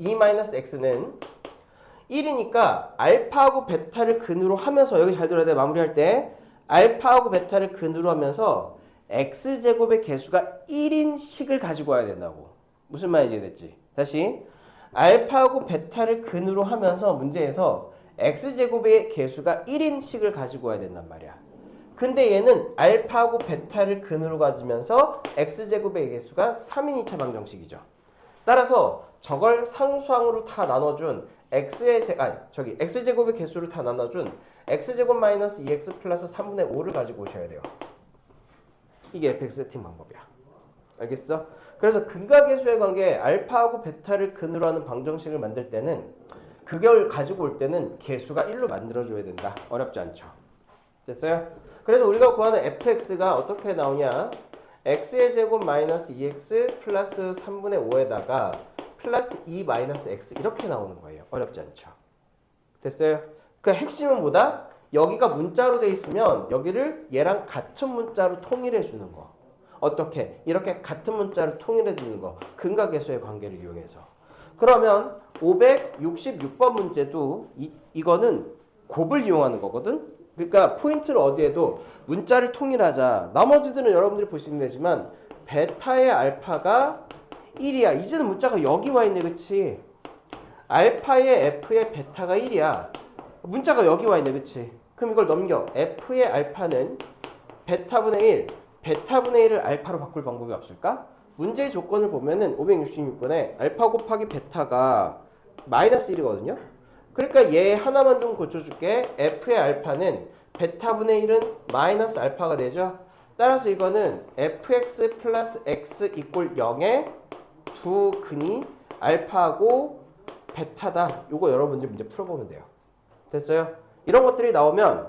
2-x는 1이니까 알파하고 베타를 근으로 하면서 여기 잘 들어야 돼. 마무리할 때 알파하고 베타를 근으로 하면서 x제곱의 개수가 1인 식을 가지고 와야 된다고. 무슨 말인지 이해됐지? 다시 알파하고 베타를 근으로 하면서 문제에서 x제곱의 개수가 1인 식을 가지고 와야 된단 말이야. 근데 얘는 알파하고 베타를 근으로 가지면서 x제곱의 개수가 3인 2차 방정식이죠. 따라서 저걸 상수항으로 다 나눠준 x제곱의 개수를 다 나눠준 x제곱 마이너스 2x 플러스 3분의 5를 가지고 오셔야 돼요. 이게 fx 세팅 방법이야. 알겠어? 그래서 근각계수의 관계 알파하고 베타를 근으로 하는 방정식을 만들 때는 그걸 가지고 올 때는 개수가 1로 만들어줘야 된다. 어렵지 않죠? 됐어요? 그래서 우리가 구하는 fx가 어떻게 나오냐? x의 제곱 마이너스 2x 플러스 3분의 5에다가 플러스 2 마이너스 x 이렇게 나오는 거예요. 어렵지 않죠? 됐어요? 그 핵심은 뭐다? 여기가 문자로 돼 있으면 여기를 얘랑 같은 문자로 통일해 주는 거. 어떻게? 이렇게 같은 문자로 통일해 주는 거. 근각계수의 관계를 이용해서. 그러면 566번 문제도 이거는 곱을 이용하는 거거든. 그러니까 포인트를 어디에도 문자를 통일하자. 나머지들은 여러분들이 보시면 되지만 베타의 알파가 1이야. 이제는 문자가 여기 와 있네. 그치? 알파의 F의 베타가 1이야. 문자가 여기 와 있네. 그치? 그럼 이걸 넘겨. F의 알파는 베타분의 1. 베타분의 1을 알파로 바꿀 방법이 없을까? 문제의 조건을 보면은 566번에 알파 곱하기 베타가 마이너스 1이거든요. 그러니까 얘 하나만 좀 고쳐줄게. F의 알파는 베타분의 1은 마이너스 알파가 되죠. 따라서 이거는 fx 플러스 x 이꼴 0의 두 근이 알파하고 베타다. 요거 여러분들 문제 풀어보면 돼요. 됐어요? 이런 것들이 나오면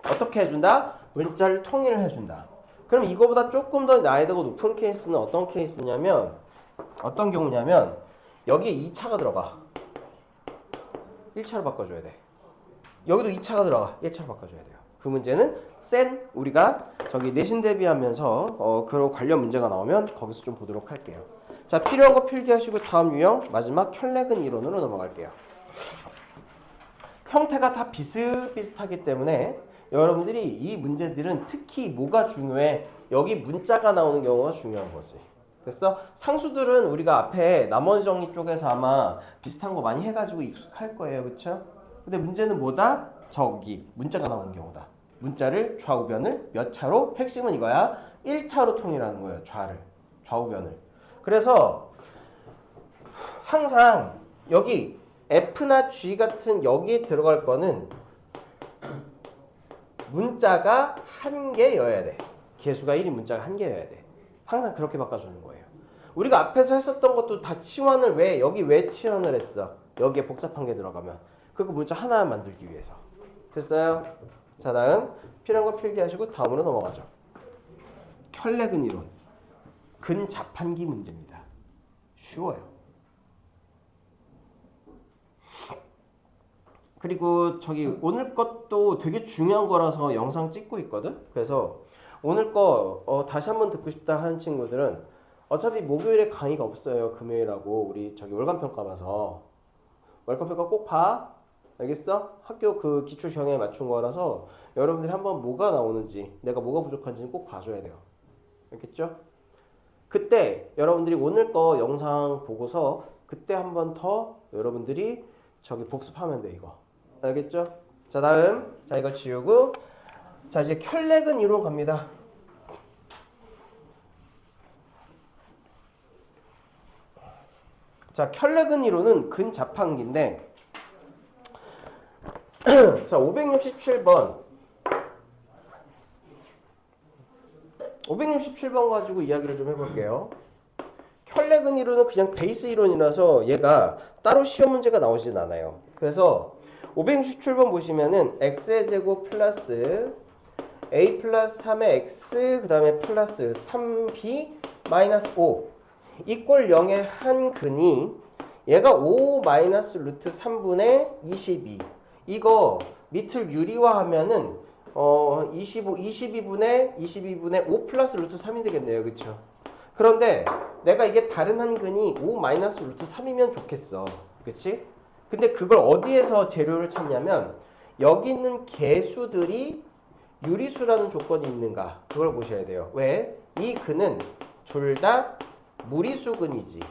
어떻게 해준다? 문자를 통일을 해준다. 그럼 이거보다 조금 더 난이도가 높은 케이스는 어떤 케이스냐면 어떤 경우냐면 여기에 2차가 들어가. 1차로 바꿔줘야 돼. 여기도 2차가 들어가. 1차로 바꿔줘야 돼요. 그 문제는 우리가 저기 내신 대비하면서 그런 관련 문제가 나오면 거기서 좀 보도록 할게요. 자, 필요한 거 필기하시고 다음 유형 마지막 혈렉은 이론으로 넘어갈게요. 형태가 다 비슷비슷하기 때문에 여러분들이 이 문제들은 특히 뭐가 중요해? 여기 문자가 나오는 경우가 중요한 거지. 됐어? 상수들은 우리가 앞에 나머지 정리 쪽에서 아마 비슷한 거 많이 해가지고 익숙할 거예요. 그쵸? 근데 문제는 뭐다? 저기 문자가 나오는 경우다. 문자를 좌우변을 몇 차로? 핵심은 이거야. 1차로 통일하는 거예요. 좌우변을. 그래서 항상 여기 F나 G 같은 여기에 들어갈 거는 문자가 한 개여야 돼. 개수가 1인 문자가 한 개여야 돼. 항상 그렇게 바꿔주는 거예요. 우리가 앞에서 했었던 것도 다 치환을 여기 왜 치환을 했어? 여기에 복잡한 게 들어가면. 그거 문자 하나 만들기 위해서. 됐어요? 자, 다음 필요한 거 필기하시고 다음으로 넘어가죠. 혈렉은 이론. 근자판기 문제입니다. 쉬워요. 그리고 저기 오늘 것도 되게 중요한 거라서 영상 찍고 있거든. 그래서 오늘 거 다시 한번 듣고 싶다 하는 친구들은 어차피 목요일에 강의가 없어요. 금요일하고 우리 저기 월간평가 봐서 월간평가 꼭 봐. 알겠어? 학교 그 기출 경향에 맞춘 거라서 여러분들이 한번 뭐가 나오는지 내가 뭐가 부족한지는 꼭 봐줘야 돼요. 알겠죠? 그때 여러분들이 오늘 거 영상 보고서 그때 한번 더 여러분들이 저기 복습하면 돼 이거. 알겠죠? 자, 다음. 자, 이거 지우고 자, 이제 혈렉은 이론 갑니다. 자, 혈렉은 이론은 근자판기인데 자, 567번 567번 가지고 이야기를 좀 해볼게요. 혈렉은 이론은 그냥 베이스 이론이라서 얘가 따로 시험 문제가 나오진 않아요. 그래서 567번 보시면은 x의 제곱 플러스 a 플러스 3의 x 그 다음에 플러스 3b 마이너스 5 이꼴 0의 한 근이 얘가 5 마이너스 루트 3분의 22 이거 밑을 유리화하면은 22분의 5 플러스 루트 3이 되겠네요. 그쵸? 그런데 내가 이게 다른 한 근이 5 마이너스 루트 3이면 좋겠어. 그치? 근데 그걸 어디에서 재료를 찾냐면 여기 있는 개수들이 유리수라는 조건이 있는가 그걸 보셔야 돼요. 왜? 이 근은 둘 다 무리수 근이지.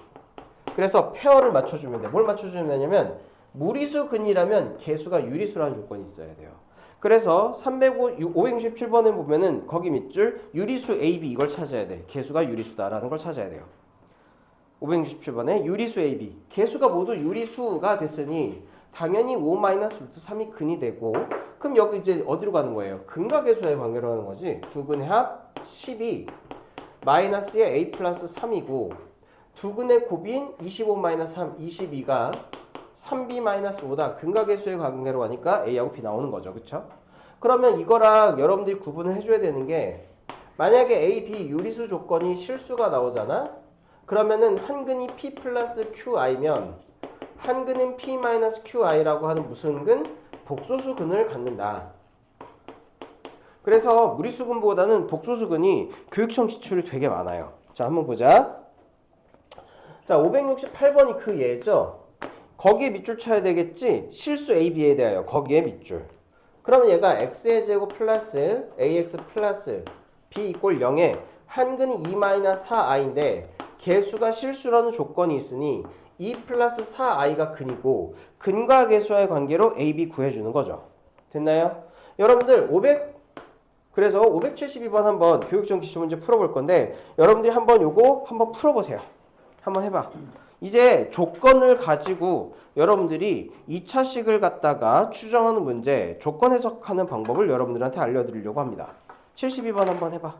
그래서 페어를 맞춰주면 돼. 뭘 맞춰주면 되냐면 무리수 근이라면 개수가 유리수라는 조건이 있어야 돼요. 그래서 567번에 보면은 거기 밑줄 유리수 AB 이걸 찾아야 돼. 개수가 유리수다라는 걸 찾아야 돼요. 567번에 유리수 AB 개수가 모두 유리수가 됐으니 당연히 5-루트3이 근이 되고 그럼 여기 이제 어디로 가는 거예요? 근과 개수의 관계로 가는 거지. 두 근의 합 12 마이너스의 a 플러스 3이고 두 근의 곱인 25-3 22가 3b-5다. 근과 개수의 관계로 가니까 a하고 b 나오는 거죠. 그쵸? 그러면 이거랑 여러분들이 구분을 해줘야 되는 게 만약에 a, b 유리수 조건이 실수가 나오잖아? 그러면은 한 근이 p 플러스 qi면 한 근은 p 마이너스 qi라고 하는 무슨 근? 복소수 근을 갖는다. 그래서 무리수근보다는 복소수근이 교육청 지출이 되게 많아요. 자, 한번 보자. 자, 568번이 그 예죠. 거기에 밑줄 쳐야 되겠지. 실수 A, B에 대하여 거기에 밑줄. 그러면 얘가 x의 제곱 플러스 ax 플러스 b 이꼴 0에 한근이 2-4i인데 개수가 실수라는 조건이 있으니 2 플러스 4i가 근이고 근과 개수와의 관계로 a, b 구해주는 거죠. 됐나요? 여러분들 그래서 572번 한번 교육청 기출 문제 풀어볼 건데 여러분들이 한번 요거 한번 풀어보세요. 한번 해봐. 이제 조건을 가지고 여러분들이 2차식을 갖다가 추정하는 문제, 조건 해석하는 방법을 여러분들한테 알려드리려고 합니다. 72번 한번 해봐.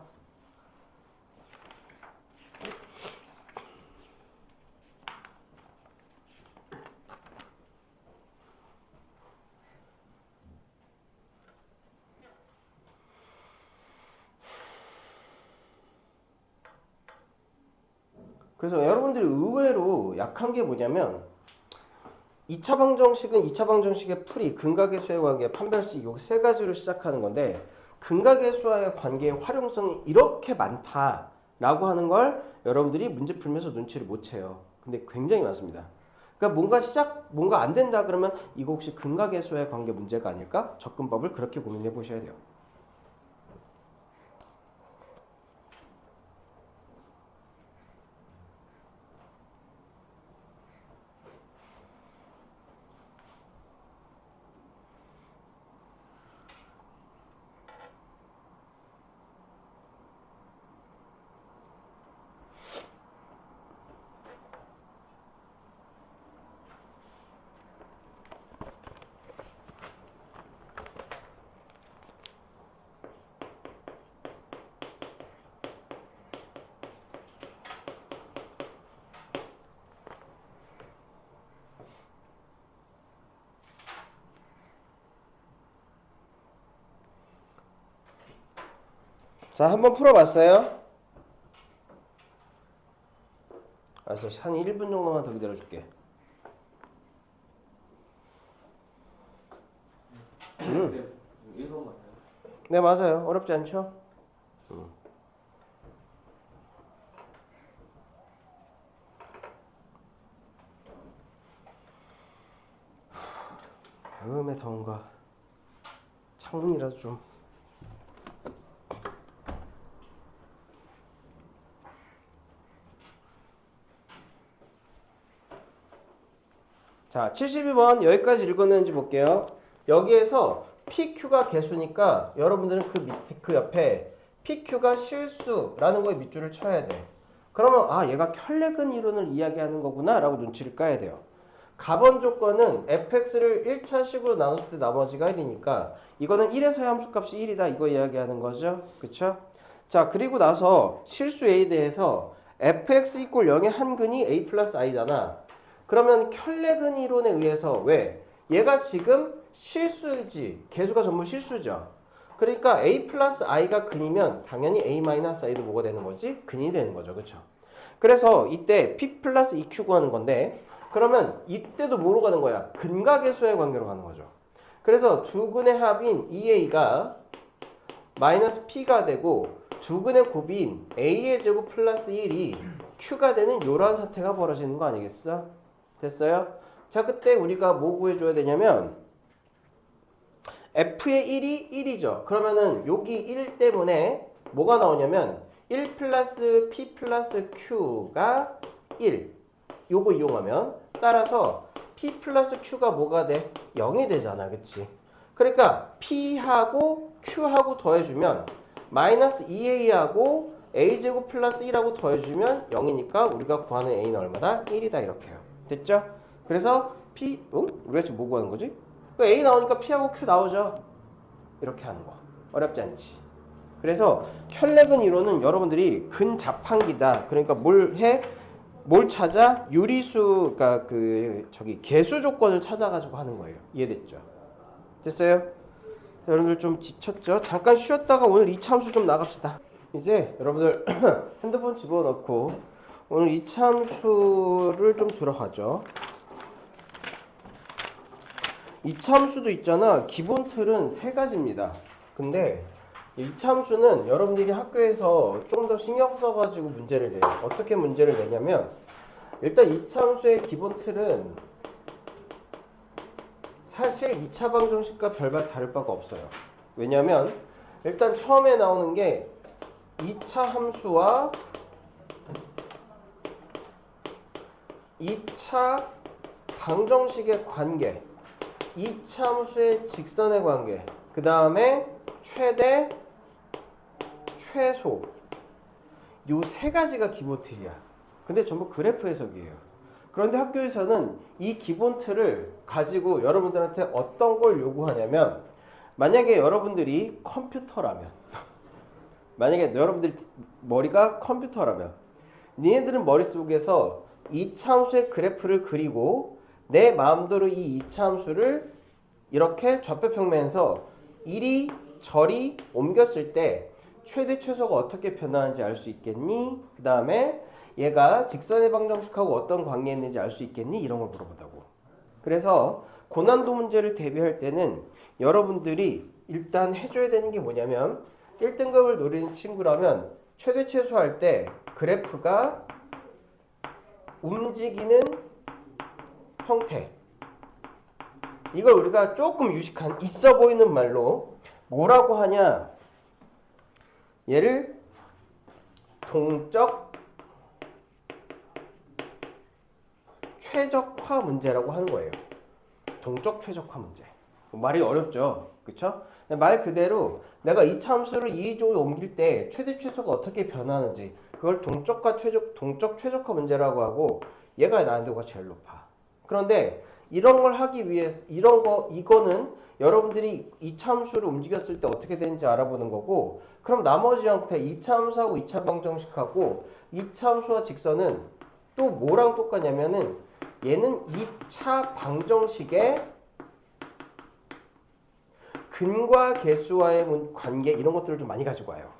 그래서 여러분들이 의외로 약한 게 뭐냐면 2차 방정식은 2차 방정식의 풀이 근각계수의 관계, 판별식 요 세 가지로 시작하는 건데 근각계수와의 관계의 활용성이 이렇게 많다라고 하는 걸 여러분들이 문제 풀면서 눈치를 못 채요. 근데 굉장히 많습니다. 그러니까 뭔가 안 된다 그러면 이거 혹시 근각계수와의 관계 문제가 아닐까? 접근법을 그렇게 고민해 보셔야 돼요. 자, 한번 풀어봤어요? 알았어. 한 1분 정도만 더 기다려줄게. 쌤, 1번 맞아요? 네, 맞아요. 어렵지 않죠? 음에 더운가. 창문이라도 좀. 자, 72번 여기까지 읽었는지 볼게요. 여기에서 PQ가 개수니까 여러분들은 그 밑에 그 옆에 PQ가 실수라는 거에 밑줄을 쳐야 돼. 그러면 얘가 켤레근 이론을 이야기하는 거구나 라고 눈치를 까야 돼요. 가번 조건은 fx를 1차식으로 나눴을 때 나머지가 1이니까 이거는 1에서의 함수값이 1이다 이거 이야기하는 거죠. 그쵸? 자, 그리고 나서 실수 a에 대해서 fx 이꼴 0의 한근이 a 플러스 i잖아. 그러면 켤레근 이론에 의해서 왜? 얘가 지금 실수지. 개수가 전부 실수죠. 그러니까 a 플러스 i가 근이면 당연히 a 마이너스 i도 뭐가 되는 거지? 근이 되는 거죠. 그쵸? 그래서 이때 p 플러스 2q 구하는 건데 그러면 이때도 뭐로 가는 거야? 근과 개수의 관계로 가는 거죠. 그래서 두 근의 합인 2a가 마이너스 p가 되고 두 근의 곱인 a의 제곱 플러스 1이 q가 되는 이러한 사태가 벌어지는 거 아니겠어? 됐어요? 자, 그때 우리가 뭐 구해줘야 되냐면 f의 1이 1이죠. 그러면은 여기 1 때문에 뭐가 나오냐면 1 플러스 p 플러스 q가 1 요거 이용하면 따라서 p 플러스 q가 뭐가 돼? 0이 되잖아. 그치? 그러니까 p하고 q하고 더해주면 마이너스 2a하고 a제곱 플러스 1하고 더해주면 0이니까 우리가 구하는 a는 얼마다? 1이다 이렇게요. 됐죠? 그래서 우리가 지금 뭐 구하는 거지? A 나오니까 P하고 Q 나오죠? 이렇게 하는 거. 어렵지 않지? 그래서 켤레근 이론은 여러분들이 근자판기다. 그러니까 뭘 찾아? 유리수, 그러니까 개수 조건을 찾아가지고 하는 거예요. 이해됐죠? 됐어요? 여러분들 좀 지쳤죠? 잠깐 쉬었다가 오늘 이차함수 좀 나갑시다. 이제 여러분들 핸드폰 집어넣고 오늘 이차함수를 좀 들어가죠. 이차함수도 있잖아. 기본 틀은 세 가지입니다. 근데 이차함수는 여러분들이 학교에서 좀 더 신경 써가지고 문제를 내요. 어떻게 문제를 내냐면 일단 이차함수의 기본 틀은 사실 2차 방정식과 별반 다를 바가 없어요. 왜냐면 일단 처음에 나오는 게 2차 함수와 2차 방정식의 관계, 2차 함수의 직선의 관계, 그 다음에 최대, 최소, 요 세 가지가 기본 틀이야. 근데 전부 그래프 해석이에요. 그런데 학교에서는 이 기본 틀을 가지고 여러분들한테 어떤 걸 요구하냐면, 만약에 여러분들이 컴퓨터라면 만약에 여러분들 머리가 컴퓨터라면 니네들은 머릿속에서 이차함수의 그래프를 그리고 내 마음대로 이 이차함수를 이렇게 좌표평면에서 이리저리 옮겼을 때 최대 최소가 어떻게 변하는지 알 수 있겠니? 그 다음에 얘가 직선의 방정식하고 어떤 관계에 있는지 알 수 있겠니? 이런 걸 물어본다고. 그래서 고난도 문제를 대비할 때는 여러분들이 일단 해줘야 되는 게 뭐냐면 1등급을 노리는 친구라면 최대 최소할 때 그래프가 움직이는 형태, 이걸 우리가 조금 유식한 있어 보이는 말로 뭐라고 하냐, 얘를 동적 최적화 문제라고 하는 거예요. 동적 최적화 문제. 말이 어렵죠, 그쵸? 말 그대로 내가 이차 함수를 이리저리 옮길 때 최대 최소가 어떻게 변하는지, 그걸 동적 최적화 문제라고 하고, 얘가 난이도가 제일 높아. 그런데 이런 걸 하기 위해서 이거는 여러분들이 이차 함수를 움직였을 때 어떻게 되는지 알아보는 거고, 그럼 나머지 형태 2차 함수하고 2차 방정식하고 2차 함수와 직선은 또 뭐랑 똑같냐면은 얘는 2차 방정식의 근과 계수와의 관계, 이런 것들을 좀 많이 가지고 와요.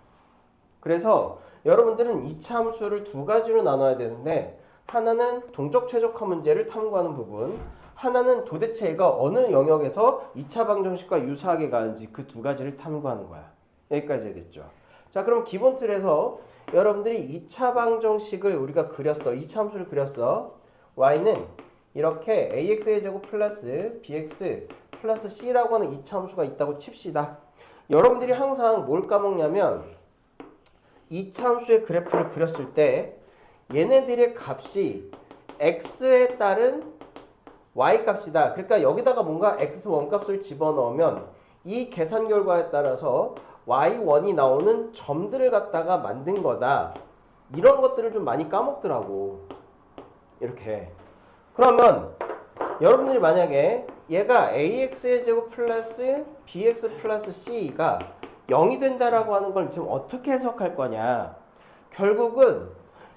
그래서 여러분들은 2차 함수를 두 가지로 나눠야 되는데, 하나는 동적 최적화 문제를 탐구하는 부분, 하나는 도대체 얘가 어느 영역에서 2차 방정식과 유사하게 가는지, 그 두 가지를 탐구하는 거야. 여기까지 되겠죠. 자, 그럼 기본 틀에서 여러분들이 2차 방정식을 우리가 그렸어. 2차 함수를 그렸어. y는 이렇게 ax의 제곱 플러스 bx 플러스 c라고 하는 2차 함수가 있다고 칩시다. 여러분들이 항상 뭘 까먹냐면 2차 함수의 그래프를 그렸을 때 얘네들의 값이 x에 따른 y 값이다. 그러니까 여기다가 뭔가 x1 값을 집어넣으면 이 계산 결과에 따라서 y1이 나오는 점들을 갖다가 만든 거다. 이런 것들을 좀 많이 까먹더라고. 이렇게. 그러면 여러분들이 만약에 얘가 ax의 제곱 플러스 bx 플러스 c가 0이 된다라고 하는 걸 지금 어떻게 해석할 거냐. 결국은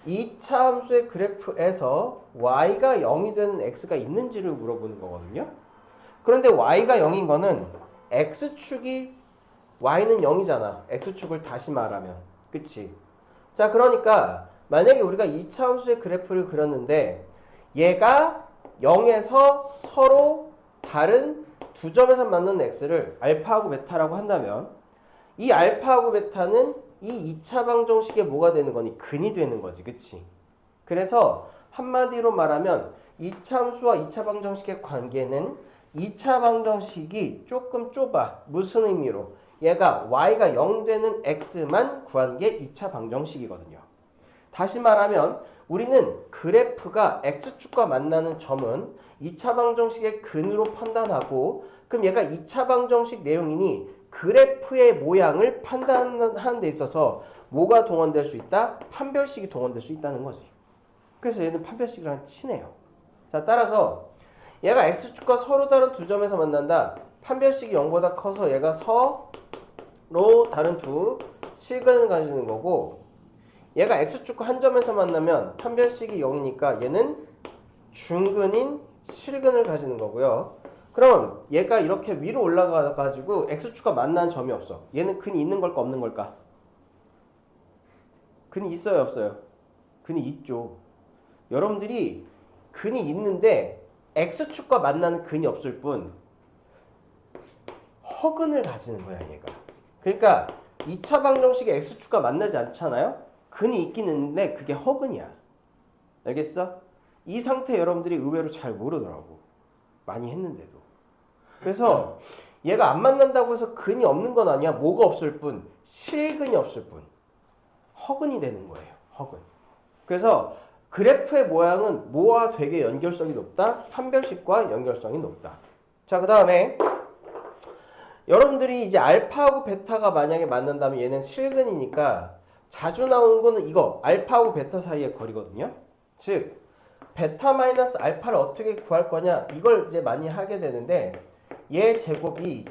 2차 함수의 그래프에서 y가 0이 되는 x가 있는지를 물어보는 거거든요. 그런데 y가 0인 거는 x축이 y는 0이잖아. x축을 다시 말하면. 그치? 자, 그러니까 만약에 우리가 2차 함수의 그래프를 그렸는데 얘가 0에서 서로 다른 두 점에서 만나는 x를 알파하고 베타라고 한다면 이 알파하고 베타는 이 2차 방정식에 뭐가 되는 거니? 근이 되는 거지. 그치? 그래서 한마디로 말하면 2차 함수와 2차 방정식의 관계는 2차 방정식이 조금 좁아. 무슨 의미로? 얘가 y가 0 되는 x만 구한 게 2차 방정식이거든요. 다시 말하면 우리는 그래프가 x축과 만나는 점은 2차 방정식의 근으로 판단하고, 그럼 얘가 2차 방정식 내용이니 그래프의 모양을 판단하는 데 있어서 뭐가 동원될 수 있다? 판별식이 동원될 수 있다는 거지. 그래서 얘는 판별식이랑 친해요. 자, 따라서 얘가 x축과 서로 다른 두 점에서 만난다. 판별식이 0보다 커서 얘가 서로 다른 두 실근을 가지는 거고, 얘가 x축과 한 점에서 만나면 판별식이 0이니까 얘는 중근인 실근을 가지는 거고요. 그럼 얘가 이렇게 위로 올라가 가지고 x축과 만나는 점이 없어. 얘는 근이 있는 걸까 없는 걸까? 근이 있어요 없어요? 근이 있죠. 여러분들이 근이 있는데 x축과 만나는 근이 없을 뿐 허근을 가지는 거야 얘가. 그러니까 2차 방정식에 x축과 만나지 않잖아요? 근이 있긴 있는데 그게 허근이야. 알겠어? 이 상태 여러분들이 의외로 잘 모르더라고. 많이 했는데도. 그래서 얘가 안 만난다고 해서 근이 없는 건 아니야. 뭐가 없을 뿐? 실근이 없을 뿐. 허근이 되는 거예요. 허근. 그래서 그래프의 모양은 뭐와 되게 연결성이 높다? 판별식과 연결성이 높다. 자, 그 다음에 여러분들이 이제 알파하고 베타가 만약에 만난다면 얘는 실근이니까 자주 나오는 거는 이거 알파하고 베타 사이의 거리거든요. 즉 베타 마이너스 알파를 어떻게 구할 거냐 이걸 이제 많이 하게 되는데 얘 제곱이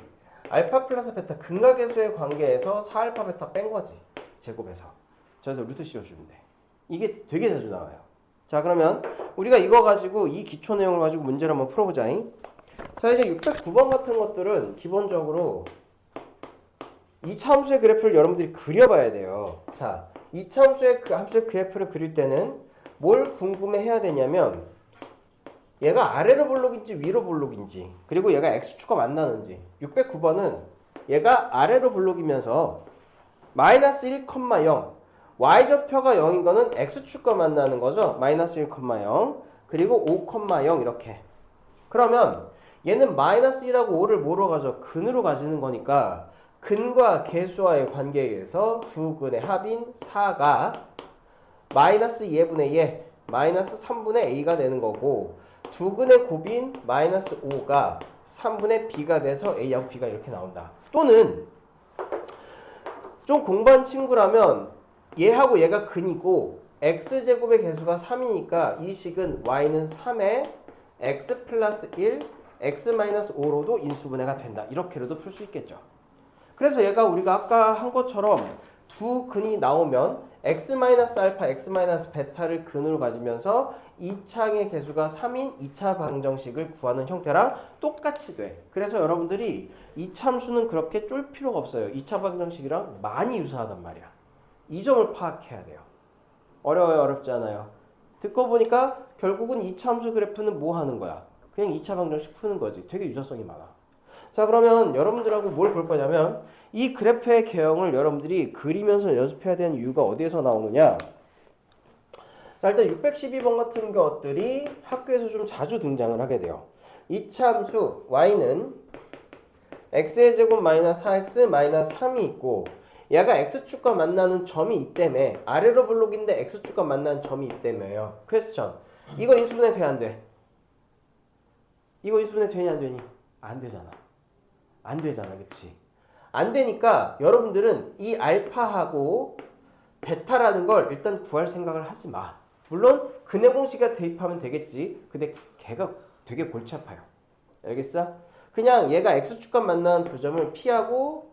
알파 플러스 베타 근각계수의 관계에서 4알파 베타 뺀 거지. 제곱에서. 그래서 루트 씌워주면 돼. 이게 되게 자주 나와요. 자, 그러면 우리가 이거 가지고 이 기초 내용을 가지고 문제를 한번 풀어보자. 자, 이제 609번 같은 것들은 기본적으로 2차 함수의 그래프를 여러분들이 그려봐야 돼요. 자, 2차 함수의 함수의 그래프를 그릴 때는 뭘 궁금해해야 되냐면 얘가 아래로 볼록인지 위로 볼록인지 그리고 얘가 x축과 만나는지. 609번은 얘가 아래로 볼록이면서 마이너스 1,0 y좌표가 0인 거는 x축과 만나는 거죠. 마이너스 1,0 그리고 5,0 이렇게. 그러면 얘는 마이너스 1하고 5를 뭐로 가져? 근으로 가지는 거니까 근과 계수와의 관계에 의해서 두 근의 합인 4가 마이너스 2분의 2 마이너스 3분의 a가 되는 거고 두 근의 곱인 마이너스 5가 3분의 b가 돼서 a하고 b가 이렇게 나온다. 또는 좀 공부한 친구라면 얘하고 얘가 근이고 x제곱의 개수가 3이니까 이 식은 y는 3에 x 플러스 1 x 마이너스 5로도 인수분해가 된다. 이렇게로도 풀 수 있겠죠. 그래서 얘가 우리가 아까 한 것처럼 두 근이 나오면 x 마이너스 알파, x 마이너스 베타를 근으로 가지면서 2차의 개수가 3인 2차 방정식을 구하는 형태랑 똑같이 돼. 그래서 여러분들이 이 참수는 그렇게 쫄 필요가 없어요. 2차 방정식이랑 많이 유사하단 말이야. 이 점을 파악해야 돼요. 어려워요? 어렵지 않아요? 듣고 보니까 결국은 2차 함수 그래프는 뭐 하는 거야? 그냥 2차 방정식 푸는 거지. 되게 유사성이 많아. 자, 그러면 여러분들하고 뭘 볼 거냐면 이 그래프의 개형을 여러분들이 그리면서 연습해야 되는 이유가 어디에서 나오느냐. 자, 일단 612번 같은 것들이 학교에서 좀 자주 등장을 하게 돼요. 2차 함수 y는 x의 제곱 마이너스 4x 마이너스 3이 있고 얘가 x축과 만나는 점이 있다며. 아래로 블록인데 x축과 만나는 점이 있다며요. 퀘스천. 이거 인수분해 돼 안 돼? 이거 인수분해 되냐 안 되니? 안 되잖아. 안 되잖아. 그치? 안 되니까 여러분들은 이 알파하고 베타라는 걸 일단 구할 생각을 하지 마. 물론 근의 공식에 대입하면 되겠지. 근데 걔가 되게 골치 아파요. 알겠어? 그냥 얘가 x축과 만나는 두 점을 p하고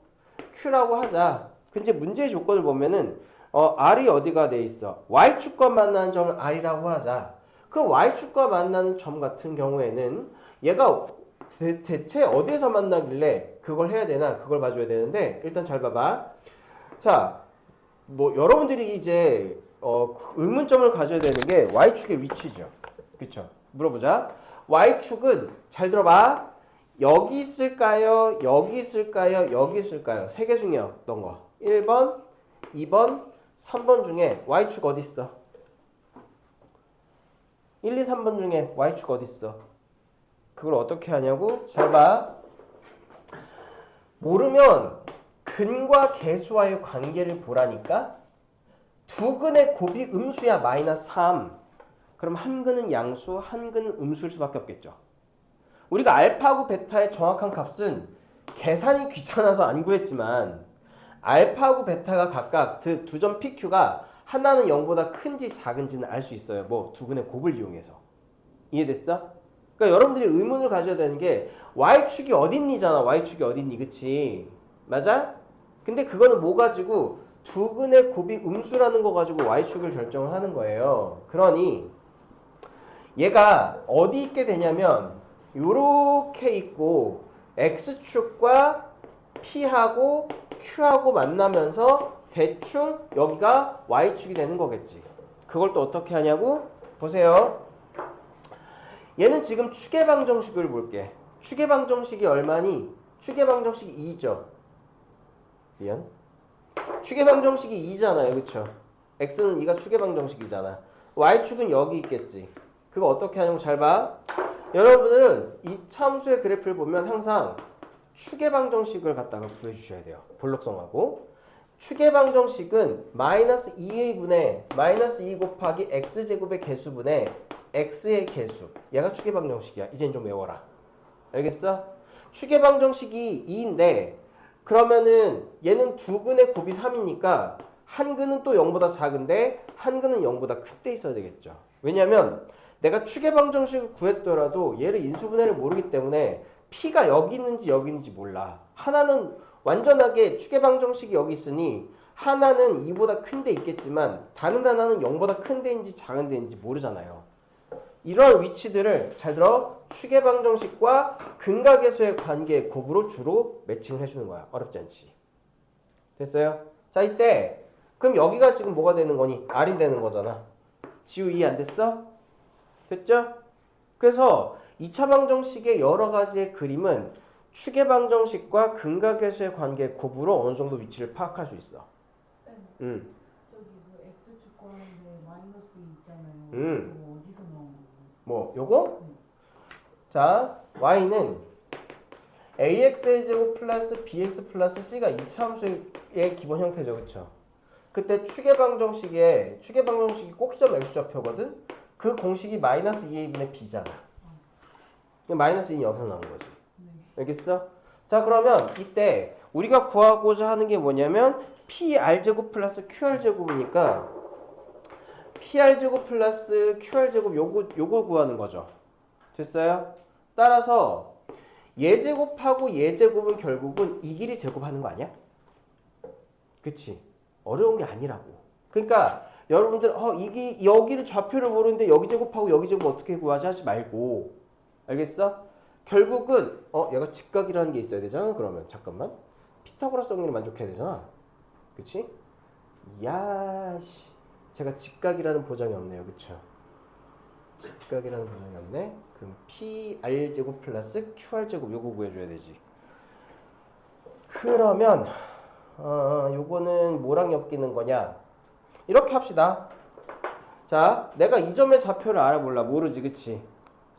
q라고 하자. 근데 문제의 조건을 보면은 r이 어디가 돼 있어? y축과 만나는 점을 r이라고 하자. 그 y축과 만나는 점 같은 경우에는 얘가 대체 어디에서 만나길래 그걸 해야 되나? 그걸 봐줘야 되는데 일단 잘 봐봐. 자, 뭐 여러분들이 이제 의문점을 가져야 되는 게 y축의 위치죠. 그쵸? 물어보자. y축은 잘 들어봐. 여기 있을까요? 여기 있을까요? 여기 있을까요? 세 개 중에 어떤 거? 1번, 2번, 3번 중에 y축 어디 있어? 1, 2, 3번 중에 y축 어디 있어? 그걸 어떻게 하냐고? 잘 봐. 모르면 근과 계수와의 관계를 보라니까. 두 근의 곱이 음수야. 마이너스 3. 그럼 한 근은 양수, 한 근은 음수일 수밖에 없겠죠. 우리가 알파하고 베타의 정확한 값은 계산이 귀찮아서 안 구했지만 알파하고 베타가 각각 두 점 PQ가 하나는 0보다 큰지 작은지는 알 수 있어요. 뭐 두 근의 곱을 이용해서. 이해됐어? 그러니까 여러분들이 의문을 가져야 되는 게 y축이 어딨니잖아. y축이 어딨니? 그치? 맞아? 근데 그거는 뭐 가지고 두 근의 곱이 음수라는 거 가지고 y축을 결정을 하는 거예요. 그러니 얘가 어디 있게 되냐면 요렇게 있고 x축과 p하고 q하고 만나면서 대충 여기가 y축이 되는 거겠지. 그걸 또 어떻게 하냐고? 보세요. 얘는 지금 추계 방정식을 볼게. 추계 방정식이 얼마니? 추계 방정식이 2죠. 미안. 추계방정식이 2잖아요. 그쵸? x는 2가 추계방정식이잖아. y축은 여기 있겠지. 그거 어떻게 하냐면 잘 봐. 여러분들은 이 참수의 그래프를 보면 항상 추계방정식을 갖다가 구해주셔야 돼요. 볼록성하고. 추계방정식은 마이너스 2a분의 마이너스 2 곱하기 x제곱의 개수분의 x의 개수. 얘가 추계방정식이야. 이젠 좀 외워라. 알겠어? 추계방정식이 2인데 그러면은 얘는 두 근의 곱이 3이니까 한 근은 또 0보다 작은데 한 근은 0보다 큰 데 있어야 되겠죠. 왜냐면 내가 추계방정식을 구했더라도 얘를 인수분해를 모르기 때문에 p가 여기 있는지 몰라. 하나는 완전하게 추계방정식이 여기 있으니 하나는 2보다 큰 데 있겠지만 다른 하나는 0보다 큰 데인지 작은 데인지 모르잖아요. 이런 위치들을 잘 들어 추계방정식과 근각에서의 관계의 곱으로 주로 매칭을 해주는 거야. 어렵지 않지. 됐어요? 자 이때 그럼 여기가 지금 뭐가 되는 거니? R이 되는 거잖아. 지우 이해 안 됐어? 됐죠? 그래서 2차 방정식의 여러 가지의 그림은 추계방정식과 근각에서의 관계의 곱으로 어느 정도 위치를 파악할 수 있어. 저기 그 x 주권인데 마이너스 2 있잖아요. 그거 어디서 나온 거예요? 뭐 요거? 자 y는 ax의 제곱 플러스 bx 플러스 c가 이차함수의 기본 형태죠. 그쵸? 그때 추계방정식이 꼭 시점 x좌표거든? 그 공식이 마이너스 2a분의 b잖아. 마이너스 2는 여기서 나오는 거지. 알겠어? 자 그러면 이때 우리가 구하고자 하는 게 뭐냐면 PR제곱 플러스 QR제곱이니까 PR제곱 플러스 QR제곱 요거 구하는 거죠. 됐어요? 따라서 얘제곱하고 얘제곱은 결국은 이 길이 제곱하는 거 아니야? 그치? 어려운 게 아니라고. 그러니까 여러분들 여기를 좌표를 모르는데 여기 제곱하고 여기 제곱 어떻게 구하지 하지 말고 알겠어? 결국은 얘가 직각이라는 게 있어야 되잖아. 그러면 잠깐만 피타고라스 정리를 만족해야 되잖아. 그치? 야씨 제가 직각이라는 보장이 없네요. 그쵸? 직각이라는 보장이 없네. 그럼 PR제곱 플러스 QR제곱 요거 구해줘야 되지. 그러면 요거는 뭐랑 엮이는 거냐? 이렇게 합시다. 자, 내가 이 점의 좌표를 알아볼라. 모르지, 그치?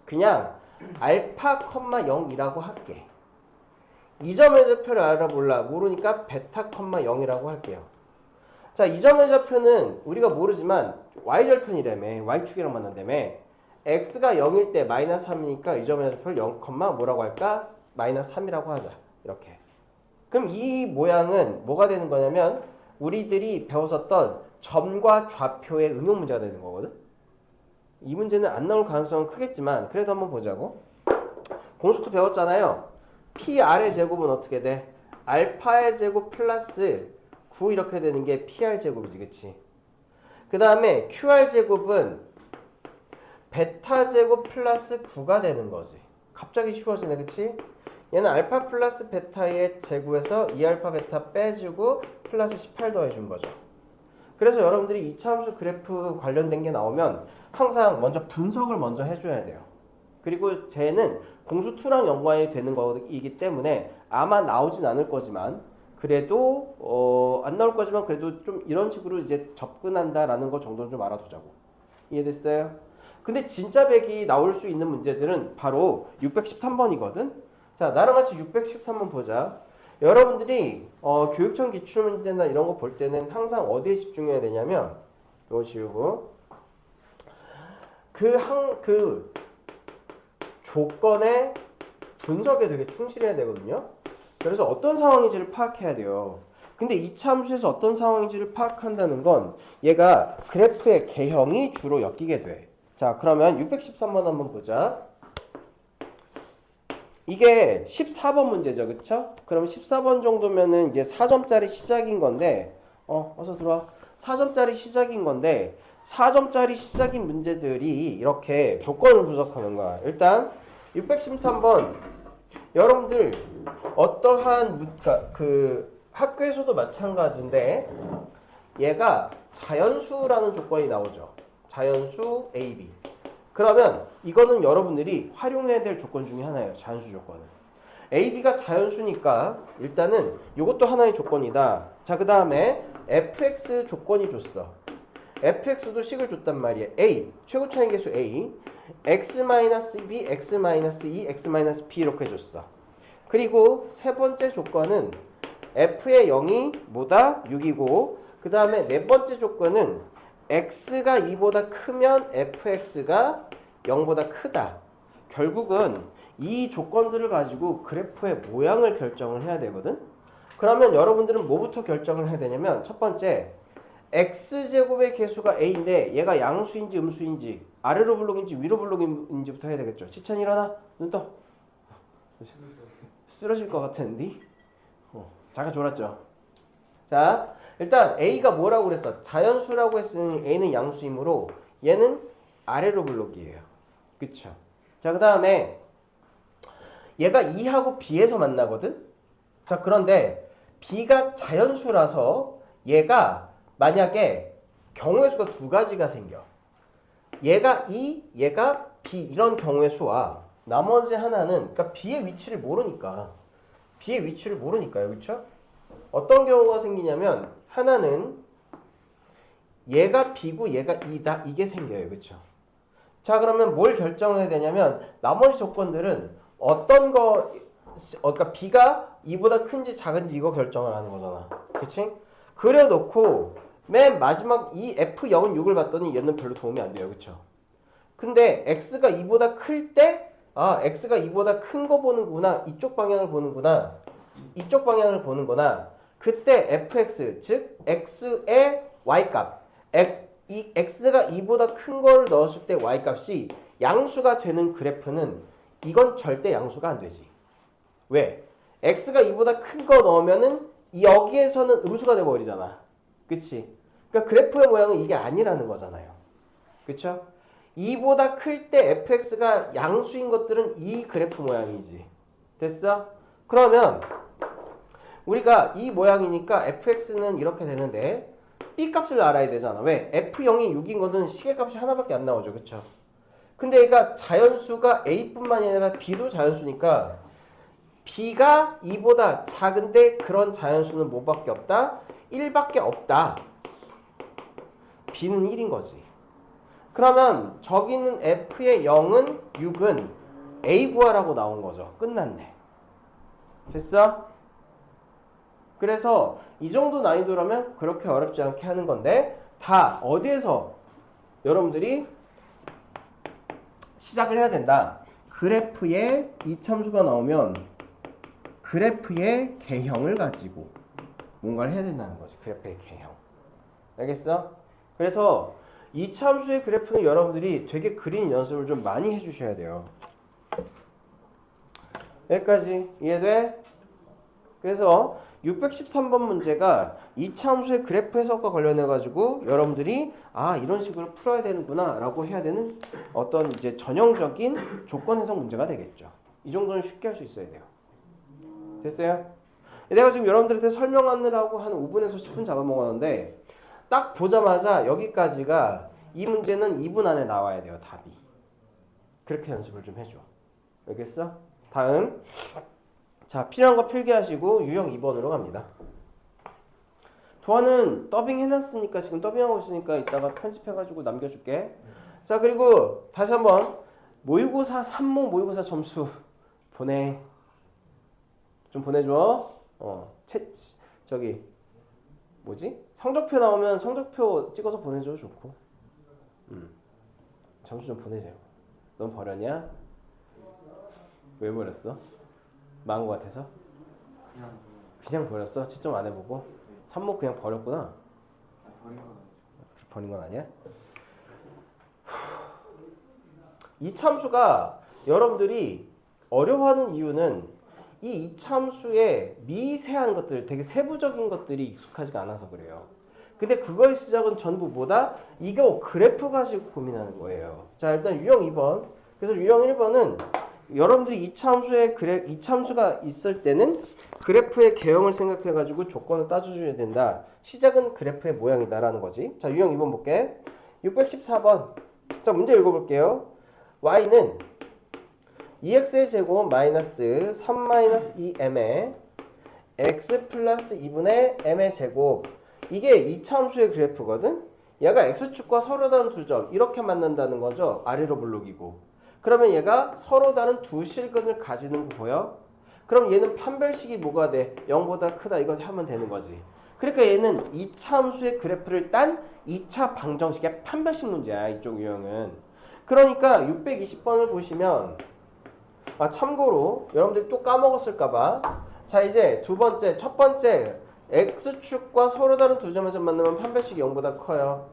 그냥 알파, 0이라고 할게. 이 점의 좌표를 알아볼라. 모르니까 베타, 0이라고 할게요. 자, 이 점의 좌표는 우리가 모르지만 y절편이라며. y축이랑 만난다며. x가 0일 때 마이너스 3이니까 이 점의 좌표를 0, 뭐라고 할까? 마이너스 3이라고 하자. 이렇게. 그럼 이 모양은 뭐가 되는 거냐면 우리들이 배웠었던 점과 좌표의 응용 문제가 되는 거거든. 이 문제는 안 나올 가능성은 크겠지만 그래도 한번 보자고. 공식도 배웠잖아요. PR의 제곱은 어떻게 돼? 알파의 제곱 플러스 9 이렇게 되는 게 PR 제곱이지. 그치? 그 다음에 QR 제곱은 베타 제곱 플러스 9가 되는 거지. 갑자기 쉬워지네. 그치? 얘는 알파 플러스 베타의 제곱에서 2알파 베타 빼주고 플러스 18 더해준 거죠. 그래서 여러분들이 2차 함수 그래프 관련된 게 나오면 항상 먼저 분석을 먼저 해줘야 돼요. 그리고 쟤는 공수2랑 연관이 되는 거이기 때문에 아마 나오진 않을 거지만 그래도 안 나올 거지만 그래도 좀 이런 식으로 이제 접근한다라는 거 정도는 좀 알아두자고. 이해됐어요? 근데 진짜 100이 나올 수 있는 문제들은 바로 613번이거든. 자, 나랑 같이 613번 보자. 여러분들이 교육청 기출문제나 이런 거 볼 때는 항상 어디에 집중해야 되냐면 이거 지우고 그 조건의 분석에 되게 충실해야 되거든요. 그래서 어떤 상황인지를 파악해야 돼요. 근데 2차 함수에서 어떤 상황인지를 파악한다는 건 얘가 그래프의 개형이 주로 엮이게 돼. 자, 그러면 613번 한번 보자. 이게 14번 문제죠. 그쵸? 그럼 14번 정도면은 이제 4점짜리 시작인 건데 어서 들어와. 4점짜리 시작인 건데 4점짜리 시작인 문제들이 이렇게 조건을 분석하는 거야. 일단 613번 여러분들 어떠한 그 학교에서도 마찬가지인데 얘가 자연수라는 조건이 나오죠. 자연수 AB. 그러면 이거는 여러분들이 활용해야 될 조건 중에 하나예요. 자연수 조건은. AB가 자연수니까 일단은 이것도 하나의 조건이다. 자, 그 다음에 fx 조건이 줬어. fx도 식을 줬단 말이야. a 최고 차이 계수 a x-b, x-2, x-p 이렇게 줬어. 그리고 세 번째 조건은 f의 0이 뭐다? 6이고 그 다음에 네 번째 조건은 x가 2보다 크면 fx가 0보다 크다. 결국은 이 조건들을 가지고 그래프의 모양을 결정을 해야 되거든. 그러면 여러분들은 뭐부터 결정을 해야 되냐면 첫 번째 x제곱의 개수가 a인데 얘가 양수인지 음수인지 아래로 블록인지 위로 블록인지부터 해야 되겠죠. 지찬 일어나. 눈 떠. 쓰러질 것 같은데. 잠깐 졸았죠. 자 일단 a가 뭐라고 그랬어? 자연수라고 했으니 a는 양수이므로 얘는 아래로 블록이에요. 그쵸? 자 그 다음에 얘가 2하고 b에서 만나거든. 자 그런데 b가 자연수라서 얘가 만약에 경우의 수가 두 가지가 생겨. 얘가 2, 얘가 b 이런 경우의 수와 나머지 하나는 그러니까 b의 위치를 모르니까요. 그렇죠? 어떤 경우가 생기냐면 하나는 얘가 b고 얘가 2다 이게 생겨요. 그렇죠? 자 그러면 뭘 결정해야 되냐면 나머지 조건들은 어떤 거 그러니까 b가 2보다 큰지 작은지 이거 결정을 하는 거잖아. 그치? 그래 놓고 맨 마지막 이 f0은 6을 봤더니 얘는 별로 도움이 안 돼요. 그쵸? 근데 x가 2보다 클 때 x가 2보다 큰 거 보는구나. 이쪽 방향을 보는구나. 이쪽 방향을 보는구나. 그때 fx 즉 x의 y값 이 x가 2보다 큰 거를 넣었을 때 y값이 양수가 되는 그래프는 이건 절대 양수가 안 되지. 왜? x가 2보다 큰 거 넣으면은 여기에서는 음수가 돼버리잖아. 그치? 그러니까 그래프의 모양은 이게 아니라는 거잖아요. 그쵸? 2보다 클 때 fx가 양수인 것들은 이 그래프 모양이지. 됐어? 그러면 우리가 이 모양이니까 fx는 이렇게 되는데 b 값을 알아야 되잖아. 왜? f0이 6인 거는 시계값이 하나밖에 안 나오죠. 그쵸? 근데 얘가 자연수가 a뿐만이 아니라 b도 자연수니까 b가 2보다 작은데 그런 자연수는 뭐밖에 없다? 1밖에 없다. b는 1인 거지. 그러면 저기 있는 f의 0은 6은 a 구하라고 나온 거죠. 끝났네. 됐어? 그래서 이 정도 난이도라면 그렇게 어렵지 않게 하는 건데 다 어디에서 여러분들이 시작을 해야 된다. 그래프에 이참수가 나오면 그래프의 개형을 가지고 뭔가를 해야 된다는 거지. 그래프의 개형. 알겠어? 그래서 이참수의 그래프는 여러분들이 되게 그리는 연습을 좀 많이 해주셔야 돼요. 여기까지 이해돼? 그래서 613번 문제가 이참수의 그래프 해석과 관련해 가지고 여러분들이 이런 식으로 풀어야 되는구나 라고 해야 되는 어떤 이제 전형적인 조건 해석 문제가 되겠죠. 이 정도는 쉽게 할 수 있어야 돼요. 됐어요? 내가 지금 여러분들한테 설명하느라고 한 5분에서 10분 잡아먹었는데 딱 보자마자 여기까지가 이 문제는 2분 안에 나와야 돼요. 답이. 그렇게 연습을 좀 해줘. 알겠어? 다음 자 필요한 거 필기하시고 유형 2번으로 갑니다. 도안은 더빙 해놨으니까 지금 더빙하고 있으니까 이따가 편집해가지고 남겨줄게. 자 그리고 다시 한번 모의고사 3모 모의고사 점수 보내. 좀 보내줘. 저기 뭐지? 성적표 나오면 성적표 찍어서 보내줘. 좋고. 점수 좀 보내줘요. 넌 버렸냐? 왜 버렸어? 망한 것 같아서? 그냥 버렸어? 채점 안 해보고? 3목 그냥 버렸구나? 버린 건 아니야? 이참수가 여러분들이 어려워하는 이유는 이 이참수의 미세한 것들, 되게 세부적인 것들이 익숙하지가 않아서 그래요. 근데 그거의 시작은 전부 뭐다? 이거 그래프 가지고 고민하는 거예요. 자 일단 유형 2번. 그래서 유형 1번은 여러분들이 이참수가 있을 때는 그래프의 개형을 생각해가지고 조건을 따져줘야 된다. 시작은 그래프의 모양이다라는 거지. 자 유형 2번 볼게. 614번. 자 문제 읽어볼게요. y는 2x의 제곱 마이너스 3 마이너스 2m의 x 플러스 2분의 m의 제곱 이게 2차 함수의 그래프거든. 얘가 x축과 서로 다른 두 점 이렇게 만난다는 거죠. 아래로 블록이고. 그러면 얘가 서로 다른 두 실근을 가지는 거 보여? 그럼 얘는 판별식이 뭐가 돼? 0보다 크다 이거 하면 되는 거지. 그러니까 얘는 2차 함수의 그래프를 딴 2차 방정식의 판별식 문제야. 이쪽 유형은. 그러니까 620번을 보시면 참고로 여러분들이 또 까먹었을까봐 자 이제 두 번째 첫 번째 x축과 서로 다른 두 점에서 만나면 판별식이 0보다 커요.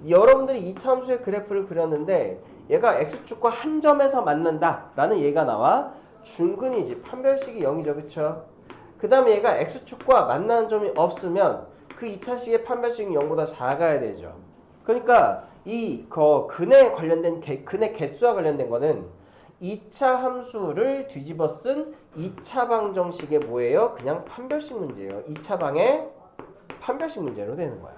여러분들이 2차 함수의 그래프를 그렸는데 얘가 x축과 한 점에서 만난다 라는 얘가 나와. 중근이지 판별식이 0이죠. 그쵸? 그 다음에 얘가 x축과 만나는 점이 없으면 그 2차식의 판별식이 0보다 작아야 되죠. 그러니까 이 근에 관련된 근의 개수와 관련된 거는 2차 함수를 뒤집어 쓴 2차 방정식의 뭐예요? 그냥 판별식 문제예요. 2차 방의 판별식 문제로 되는 거야.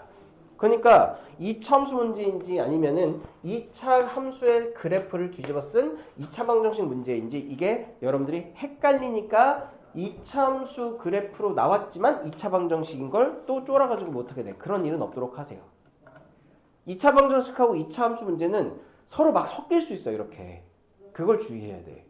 그러니까 2차 함수 문제인지 아니면은 2차 함수의 그래프를 뒤집어 쓴 2차 방정식 문제인지 이게 여러분들이 헷갈리니까 2차 함수 그래프로 나왔지만 2차 방정식인 걸 또 쫄아가지고 못하게 돼. 그런 일은 없도록 하세요. 2차 방정식하고 2차 함수 문제는 서로 막 섞일 수 있어. 이렇게. 그걸 주의해야 돼.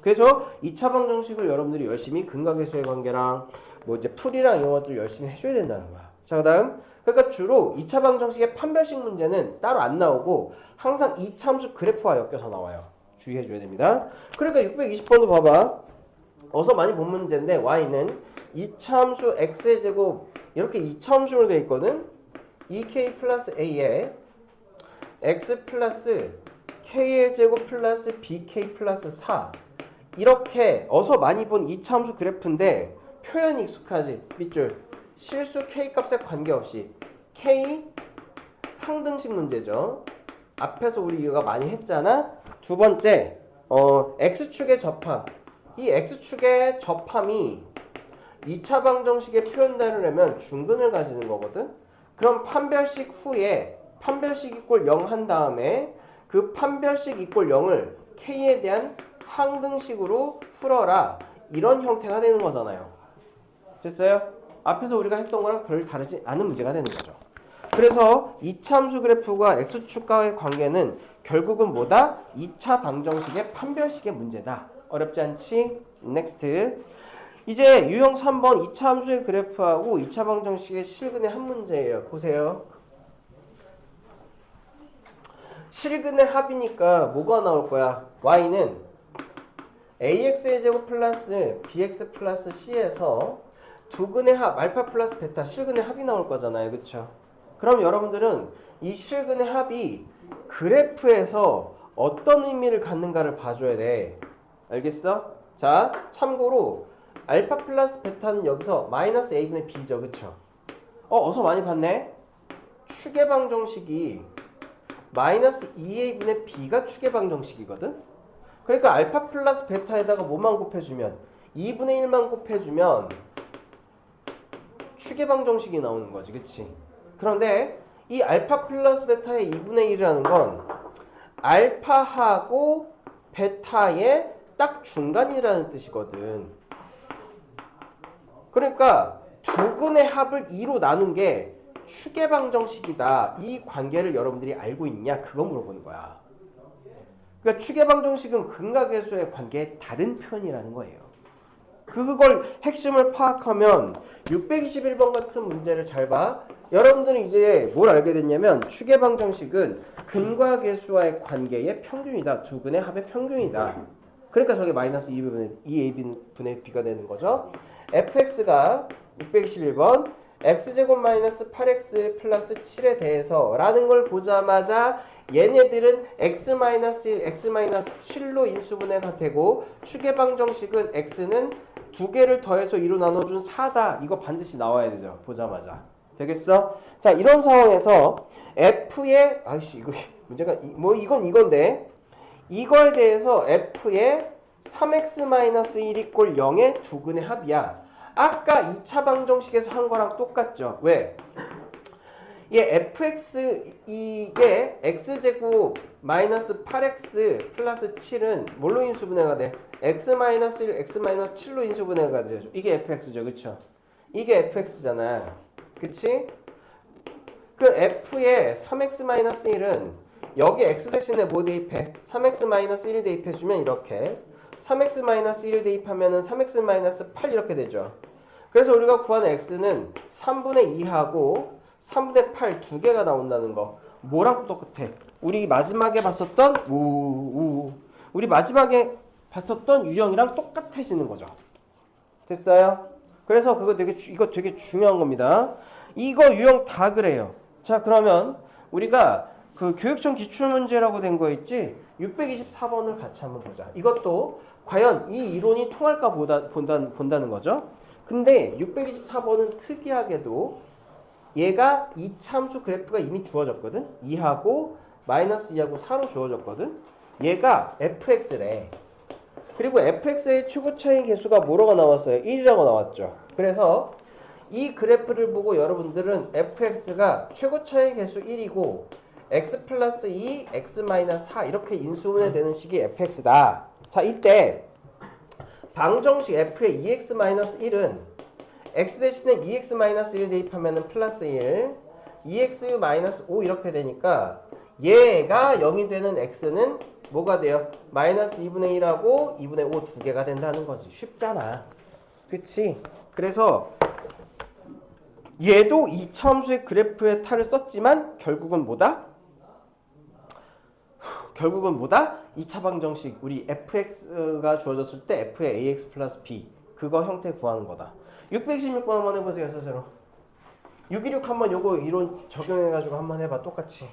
그래서 2차 방정식을 여러분들이 열심히 근각계수의 관계랑 뭐 이제 풀이랑 이런 것들 열심히 해줘야 된다는 거야. 자, 그 다음. 그러니까 주로 2차 방정식의 판별식 문제는 따로 안 나오고 항상 2차 함수 그래프와 엮여서 나와요. 주의해 줘야 됩니다. 그러니까 620번도 봐봐. 어서 많이 본 문제인데 y는 2차 함수 x의 제곱 이렇게 2차 함수로 되어 있거든. 2k 플러스 a에 x 플러스 k의 제곱 플러스 bk 플러스 4 이렇게 어서 많이 본 2차 함수 그래프인데 표현이 익숙하지. 밑줄 실수 k 값에 관계없이 k 항등식 문제죠. 앞에서 우리 이거 많이 했잖아. 두 번째 x축의 접함. 이 x축의 접함이 2차 방정식의 표현되려면 중근을 가지는 거거든. 그럼 판별식 후에 판별식 이꼴 0 한 다음에 그 판별식 이꼴 0을 k에 대한 항등식으로 풀어라. 이런 형태가 되는 거잖아요. 됐어요? 앞에서 우리가 했던 거랑 별 다르지 않은 문제가 되는 거죠. 그래서 2차 함수 그래프가 x축과의 관계는 결국은 뭐다? 2차 방정식의 판별식의 문제다. 어렵지 않지? 넥스트. 이제 유형 3번 2차 함수의 그래프하고 2차 방정식의 실근의 한 문제예요. 보세요. 실근의 합이니까 뭐가 나올 거야? y는 ax의 제곱 플러스 bx 플러스 c에서 두 근의 합 알파 플러스 베타 실근의 합이 나올 거잖아요. 그쵸? 그럼 여러분들은 이 실근의 합이 그래프에서 어떤 의미를 갖는가를 봐줘야 돼. 알겠어? 자, 참고로 알파 플러스 베타는 여기서 마이너스 a분의 b죠. 그쵸? 어서 많이 봤네? 추계 방정식이 마이너스 2a분의 b가 추계 방정식이거든? 그러니까 알파 플러스 베타에다가 뭐만 곱해주면 2분의 1만 곱해주면 추계 방정식이 나오는 거지. 그치? 그런데 이 알파 플러스 베타의 2분의 1이라는 건 알파하고 베타의 딱 중간이라는 뜻이거든. 그러니까 두 근의 합을 2로 나눈 게 추계 방정식이다. 이 관계를 여러분들이 알고 있냐? 그거 물어보는 거야. 그러니까 추계 방정식은 근각계수의 관계의 다른 표현이라는 거예요. 그걸 핵심을 파악하면 621번 같은 문제를 잘 봐. 여러분들은 이제 뭘 알게 됐냐면 추계 방정식은 근과 계수와의 관계의 평균이다. 두 근의 합의 평균이다. 그러니까 저게 마이너스 2a분의 b가 되는 거죠. fx가 621번 x제곱 마이너스 8x 플러스 7에 대해서 라는 걸 보자마자 얘네들은 x 마이너스 1, x 마이너스 7로 인수분해가 되고 추계 방정식은 x는 두 개를 더해서 2로 나눠준 4다. 이거 반드시 나와야 되죠. 보자마자. 되겠어? 자, 이런 상황에서 f의 이거 문제가 이건 이건데 이거에 대해서 f의 3x-1 이꼴 0의 두 근의 합이야. 아까 2차 방정식에서 한 거랑 똑같죠. 왜? 얘 fx 이게 x제곱 마이너스 8x 플러스 7은 뭘로 인수분해가 돼? x-1, x-7로 인수분해가 되죠. 이게 fx죠. 그쵸? 이게 fx잖아. 그치? 그 f의 3x-1은 여기 x 대신에 뭐 대입해? 3x-1 대입해주면 이렇게 3x-1 대입하면은 3x-8 이렇게 되죠. 그래서 우리가 구하는 x는 3분의 2하고 3분의 8 두 개가 나온다는 거. 뭐랑 똑같아? 우리 마지막에 봤었던 우리 마지막에 봤었던 유형이랑 똑같아지는 거죠. 됐어요? 그래서 이거 되게 중요한 겁니다. 이거 유형 다 그래요. 자, 그러면 우리가 그 교육청 기출문제라고 된 거 있지? 624번을 같이 한번 보자. 이것도 과연 이 이론이 통할까 본다는 거죠. 근데 624번은 특이하게도 얘가 이차함수 그래프가 이미 주어졌거든. 2하고 마이너스 2하고 4로 주어졌거든. 얘가 fx래. 그리고 fx의 최고 차이 계수가 뭐라고 나왔어요? 1이라고 나왔죠. 그래서 이 그래프를 보고 여러분들은 fx가 최고 차이 계수 1이고 x 플러스 2, x 마이너스 4 이렇게 인수분해 되는 식이 fx다. 자, 이때 방정식 f의 2x 마이너스 1은 x 대신에 2x 마이너스 1 대입하면은 플러스 1, 2x 마이너스 5 이렇게 되니까 얘가 0이 되는 x는 뭐가 돼요? 마이너스 2분의 1하고 2분의 5 두 개가 된다는 거지. 쉽잖아. 그치? 그래서 얘도 이차함수의 그래프의 탈을 썼지만 결국은 뭐다? 2차 방정식 우리 fx가 주어졌을 때 f의 ax 플러스 b 그거 형태 구하는 거다. 626번 한번 해보세요. 스스로 626 한번 요거 이론 적용해가지고 한번 해봐. 똑같이.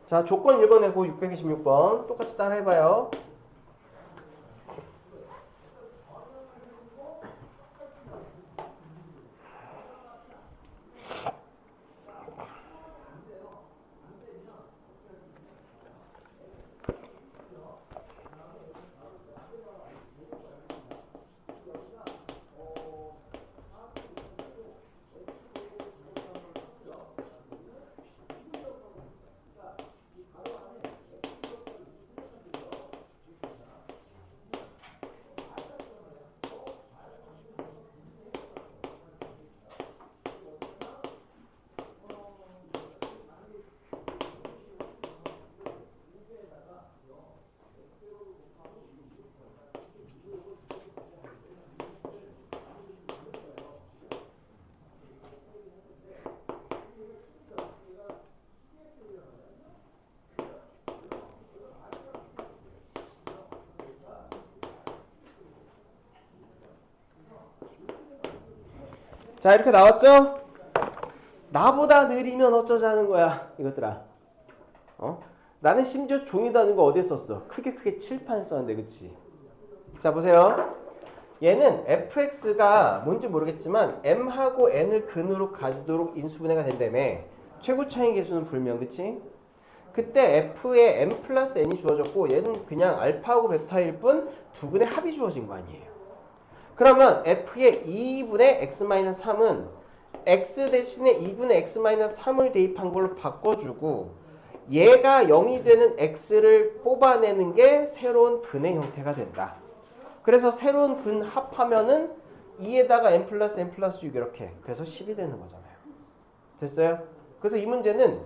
자, 조건 읽어내고 626번 똑같이 따라 해봐요. 자, 이렇게 나왔죠? 나보다 느리면 어쩌자는 거야, 이것들아. 나는 심지어 종이 다는 거 어디에 썼어? 크게 칠판에 썼는데, 그치? 자, 보세요. 얘는 fx가 뭔지 모르겠지만 m하고 n을 근으로 가지도록 인수분해가 된다며. 최고 차이 계수는 불명, 그치? 그때 f에 m 플러스 n이 주어졌고 얘는 그냥 알파하고 베타일 뿐 두 근의 합이 주어진 거 아니에요. 그러면 f의 2분의 x-3은 x 대신에 2분의 x-3을 대입한 걸로 바꿔주고 얘가 0이 되는 x를 뽑아내는 게 새로운 근의 형태가 된다. 그래서 새로운 근 합하면은 2에다가 n 플러스 6 이렇게. 그래서 10이 되는 거잖아요. 됐어요? 그래서 이 문제는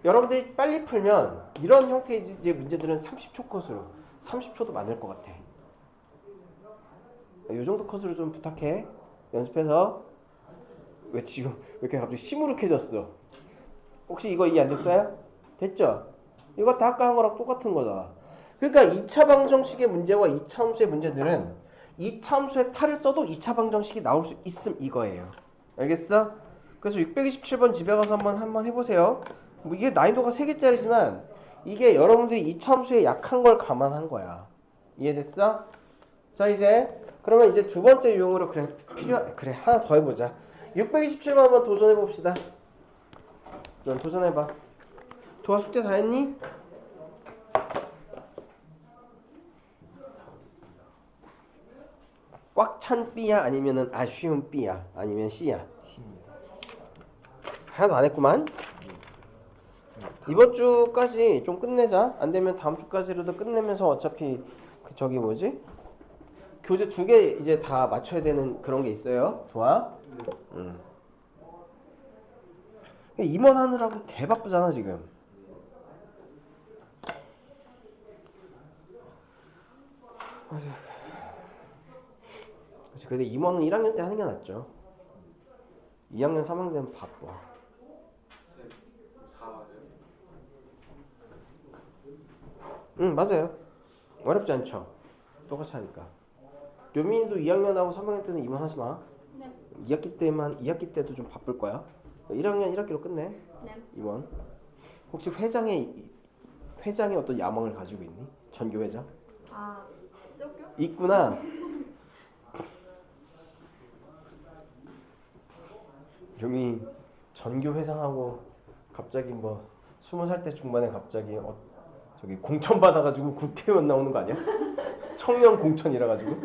여러분들이 빨리 풀면 이런 형태의 이제 문제들은 30초 컷으로 30초도 많을 것 같아. 이 정도 컷으로 좀 부탁해. 연습해서. 왜 지금 왜 이렇게 갑자기 시무룩해졌어? 혹시 이거 이해 안 됐어요? 됐죠? 이거 다 아까 한 거랑 똑같은 거다. 그러니까 2차 방정식의 문제와 2차 함수의 문제들은 2차 함수의 탈을 써도 2차 방정식이 나올 수 있음 이거예요. 알겠어? 그래서 627번 집에 가서 한번 해보세요. 뭐 이게 난이도가 3개짜리지만 이게 여러분들이 2차 함수에 약한 걸 감안한 거야. 이해됐어? 자, 이제 그러면 이제 두 번째 유형으로 그래 하나 더 해보자. 627번 한번 도전해봅시다. 넌 도전해봐. 도아 숙제 다 했니? 꽉 찬 B야 아니면은 아쉬운 B야 아니면 C야? C입니다. 하나도 안 했구만. 이번 주까지 좀 끝내자. 안 되면 다음 주까지라도 끝내면서 어차피 그 저기 뭐지? 교재 2개 이제 다 맞춰야 되는 그런 게 있어요. 도아. 임원하느라고 개 바쁘잖아 지금. 그렇지. 근데 임원은 1학년 때 하는 게 낫죠. 2학년 3학년 되면 바빠. 4 맞아요? 응 맞아요. 어렵지 않죠. 똑같이 하니까. 료민이도 2학년하고 3학년 때는 임원 하지 마. 네. 2학기 때도 좀 바쁠 거야. 1학년 1학기로 끝내. 네. 임원. 혹시 회장의 어떤 야망을 가지고 있니? 전교 회장? 아, 저기요? 있구나. 료민 전교 회장하고 갑자기 뭐 20살 때 중반에 갑자기 저기 공천 받아가지고 국회의원 나오는 거 아니야? 청년 공천이라 가지고.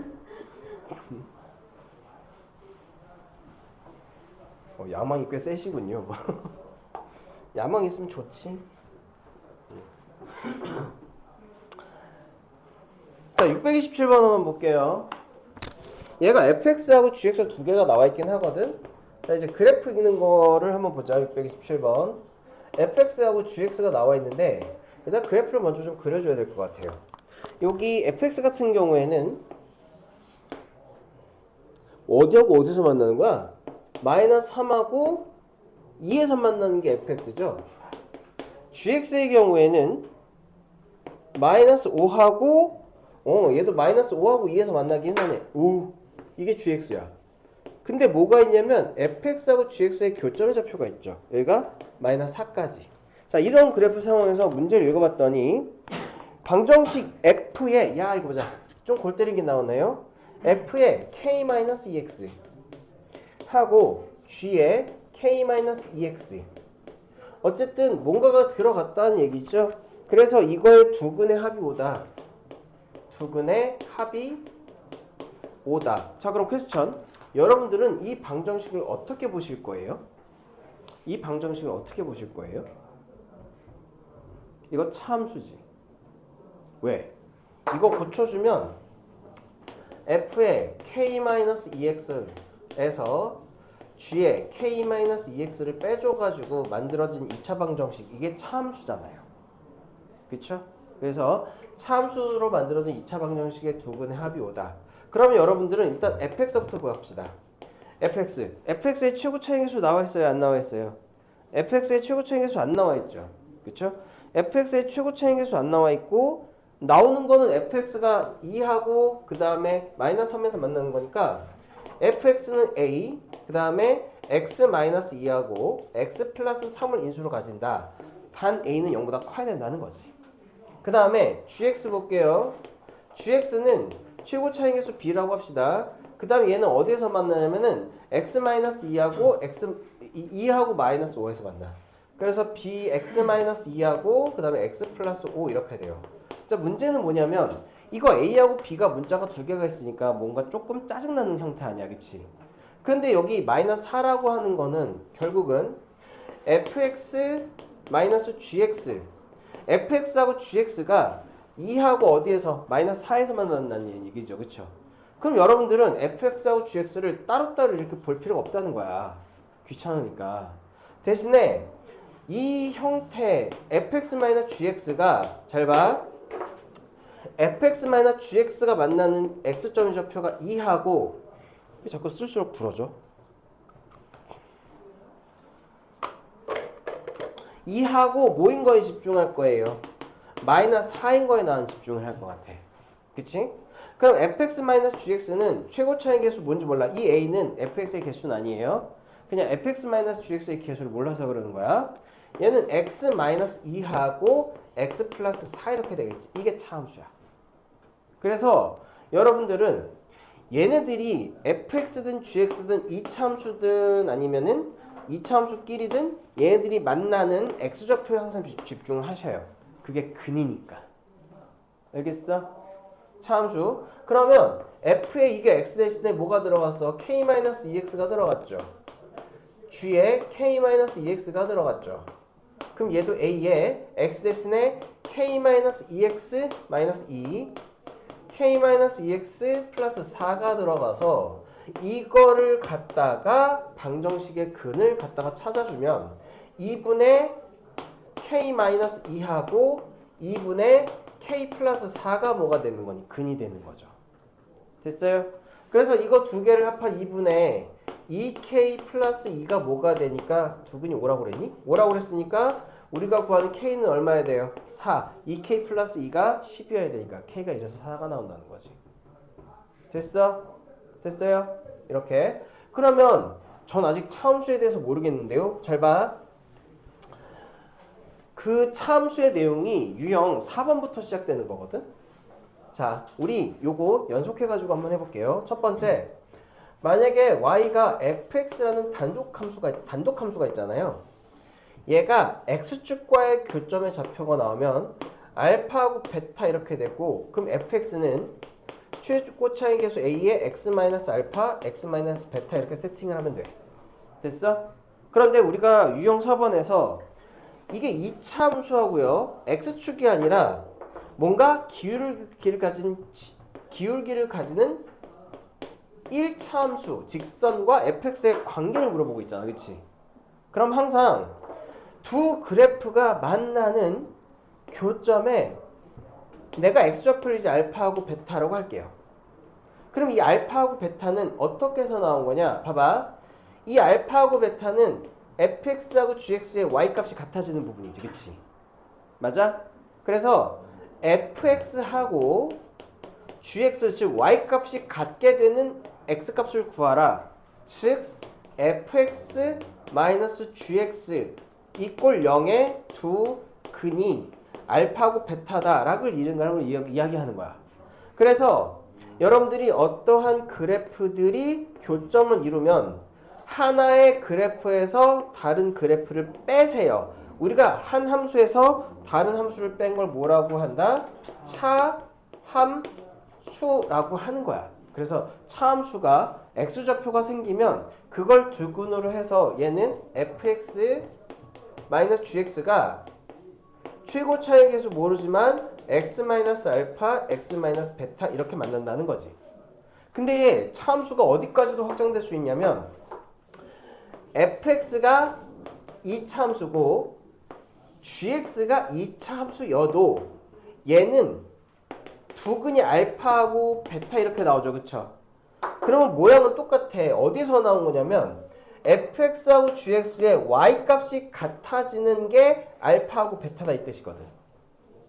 야망이 꽤 세시군요. 야망 있으면 좋지. 자, 627번 한번 볼게요. 얘가 fx하고 gx 두 개가 나와 있긴 하거든. 자, 이제 그래프 읽는 거를 한번 보자. 627번. fx하고 gx가 나와 있는데 일단 그래프를 먼저 좀 그려줘야 될 것 같아요. 여기 fx 같은 경우에는 어디하고 어디서 만나는 거야? 마이너스 3하고 2에서 만나는 게 fx죠. gx의 경우에는 마이너스 5하고 얘도 마이너스 5하고 2에서 만나긴 하네. 이게 gx야. 근데 뭐가 있냐면 fx하고 gx의 교점의 좌표가 있죠. 여기가 마이너스 4까지. 자, 이런 그래프 상황에서 문제를 읽어봤더니 방정식 f에 이거 보자. 좀 골 때린 게 나오네요. f에 k-2x 하고 g에 k-2x. 어쨌든 뭔가가 들어갔다는 얘기죠. 그래서 이거의 두근의 합이 5다. 두근의 합이 5다. 자, 그럼 퀘스천. 여러분들은 이 방정식을 어떻게 보실 거예요? 이 방정식을 어떻게 보실 거예요? 이거 참수지. 왜? 이거 고쳐주면 f의 k-2x에서 g의 k-2x를 빼줘가지고 만들어진 2차 방정식, 이게 참수잖아요. 그쵸? 그래서 참수로 만들어진 2차 방정식의 두근의 합이 5다. 그러면 여러분들은 일단 fx부터 구합시다. fx의 최고 차이계수 나와 있어요? 안 나와 있어요? fx의 최고 차이계수 안 나와 있죠. 그쵸? fx의 최고 차이계수 안 나와 있고 나오는 거는 fx가 2하고 그 다음에 마이너스 3에서 만나는 거니까 fx는 a, 그 다음에 x-2하고 x 플러스 3을 인수로 가진다. 단 a는 0보다 커야 된다는 거지. 그 다음에 gx 볼게요. gx는 최고 차이계수 b라고 합시다. 그 다음에 얘는 어디에서 만나냐면은 x-2하고 2하고 마이너스 5에서 만나. 그래서 b x-2하고 그 다음에 x 플러스 5 이렇게 돼요. 자, 문제는 뭐냐면 이거 a하고 b가 문자가 두 개가 있으니까 뭔가 조금 짜증나는 형태 아니야, 그치? 그런데 여기 마이너스 4라고 하는 거는 결국은 fx 마이너스 gx, fx하고 gx가 2하고 어디에서 마이너스 4에서 만난다는 얘기죠, 그쵸? 그럼 여러분들은 fx하고 gx를 따로따로 이렇게 볼 필요가 없다는 거야. 귀찮으니까. 대신에 이 형태 fx-gx가 잘 봐. fx-gx가 만나는 x점의 좌표가 2하고 왜 자꾸 쓸수록 부러져? 2하고 뭐인 거에 집중할 거예요? 마이너스 4인 거에 나는 집중을 할 것 같아. 그치? 그럼 fx-gx는 최고 차이 계수 뭔지 몰라. 이 a는 fx의 개수는 아니에요. 그냥 fx-gx의 개수를 몰라서 그러는 거야. 얘는 x-2하고 x 플러스 4 이렇게 되겠지. 이게 차함수야. 그래서 여러분들은 얘네들이 fx든 gx든 이차함수든 아니면은 이차함수끼리든 얘네들이 만나는 x좌표에 항상 집중을 하셔요. 그게 근이니까. 알겠어? 차함수. 그러면 f에 이게 x 대신에 뭐가 들어갔어? k-2x가 들어갔죠. g에 k-2x가 들어갔죠. 그럼 얘도 a에 x 대신에 k-2x 마이너스 2 k-2x 플러스 4가 들어가서 이거를 갖다가 방정식의 근을 갖다가 찾아주면 2분의 k-2하고 2분의 k 플러스 4가 뭐가 되는 거니? 근이 되는 거죠. 됐어요? 그래서 이거 두 개를 합한 2분의 2k 플러스 2가 뭐가 되니까 두근이 5라고 그랬니? 5라고 그랬으니까 우리가 구하는 k는 얼마야 돼요? 4. 2k 플러스 2가 10이어야 되니까 k가 이래서 4가 나온다는 거지. 됐어? 됐어요? 이렇게. 그러면 전 아직 차함수에 대해서 모르겠는데요. 잘 봐. 그 차함수의 내용이 유형 4번부터 시작되는 거거든. 자, 우리 요거 연속해가지고 한번 해볼게요. 첫 번째, 만약에 y가 fx라는 단독 함수가 있잖아요. 얘가 x축과의 교점의 좌표가 나오면 알파하고 베타 이렇게 되고, 그럼 fx는 최고차의 계수 a의 x-알파, x-베타 이렇게 세팅을 하면 돼. 됐어? 그런데 우리가 유형 4번에서 이게 2차 함수하고요, x축이 아니라 뭔가 기울기를 가지는 1차 함수, 직선과 fx의 관계를 물어보고 있잖아. 그치? 그럼 항상 두 그래프가 만나는 교점에 내가 x좌표를 이제 알파하고 베타라고 할게요. 그럼 이 알파하고 베타는 어떻게 해서 나온 거냐? 봐봐. 이 알파하고 베타는 fx하고 gx의 y값이 같아지는 부분이지. 그치? 맞아? 그래서 fx하고 gx, 즉 y값이 같게 되는 x값을 구하라. 즉 fx gx 이꼴 0의 두 근이 알파하고 베타다라고 이야기하는 거야. 그래서 여러분들이 어떠한 그래프들이 교점을 이루면 하나의 그래프에서 다른 그래프를 빼세요. 우리가 한 함수에서 다른 함수를 뺀 걸 뭐라고 한다? 차함수라고 하는 거야. 그래서 차함수가 x좌표가 생기면 그걸 두근으로 해서 얘는 fx gx가 최고차의 계수 모르지만 x-알파, x-베타 이렇게 만난다는 거지. 근데 얘 차함수가 어디까지도 확장될 수 있냐면 fx가 2차 함수고 gx가 2차 함수여도 얘는 두근이 알파하고 베타 이렇게 나오죠. 그쵸? 그러면 모양은 똑같아. 어디서 나온 거냐면 fx하고 gx의 y값이 같아지는 게 알파하고 베타다 이 뜻이거든.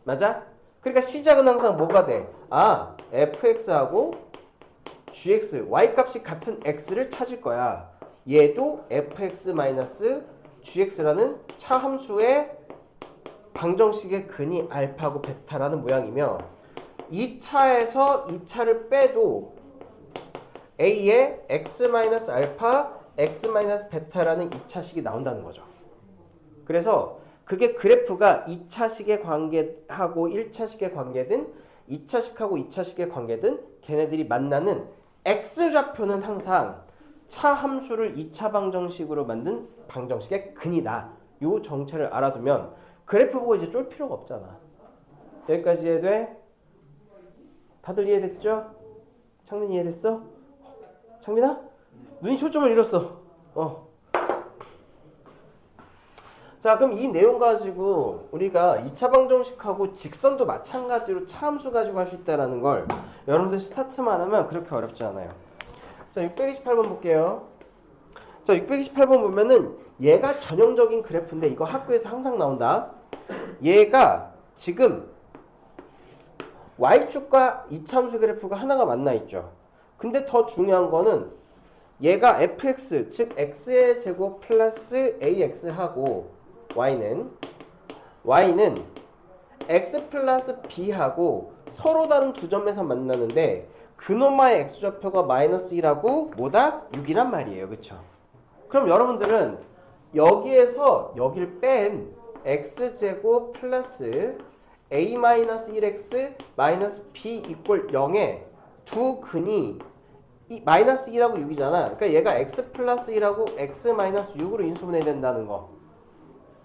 맞아? 그러니까 시작은 항상 뭐가 돼? 아, fx하고 gx, y값이 같은 x를 찾을 거야. 얘도 fx-gx라는 차함수의 방정식의 근이 알파하고 베타라는 모양이며 2차에서 2차를 빼도 a의 x-알파, x-베타라는 2차식이 나온다는 거죠. 그래서 그게 그래프가 2차식의 관계하고 1차식의 관계든 2차식하고 2차식의 관계든 걔네들이 만나는 x좌표는 항상 차함수를 2차 방정식으로 만든 방정식의 근이다. 요 정체를 알아두면 그래프 보고 이제 쫄 필요가 없잖아. 여기까지 이해돼? 다들 이해됐죠? 창민 이해됐어? 창민아? 눈이 초점을 잃었어. 자, 그럼 이 내용 가지고 우리가 2차 방정식하고 직선도 마찬가지로 차함수 가지고 할 수 있다는 걸 여러분들 스타트만 하면 그렇게 어렵지 않아요. 자, 628번 볼게요. 자, 628번 보면은 얘가 전형적인 그래프인데 이거 학교에서 항상 나온다. 얘가 지금 y축과 2차 함수 그래프가 하나가 만나 있죠. 근데 더 중요한 거는 얘가 fx, 즉 x의 제곱 플러스 ax하고 y는 x 플러스 b하고 서로 다른 두 점에서 만나는데 그놈의 x좌표가 마이너스 1하고 뭐다? 6이란 말이에요. 그쵸? 그럼 여러분들은 여기에서 여길 뺀 x제곱 플러스 a-1x 마이너스 b 이꼴 0의 두 근이 이 마이너스 1하고 6이잖아. 그러니까 얘가 x 플러스 1하고 x 마이너스 6으로 인수분해야 된다는 거.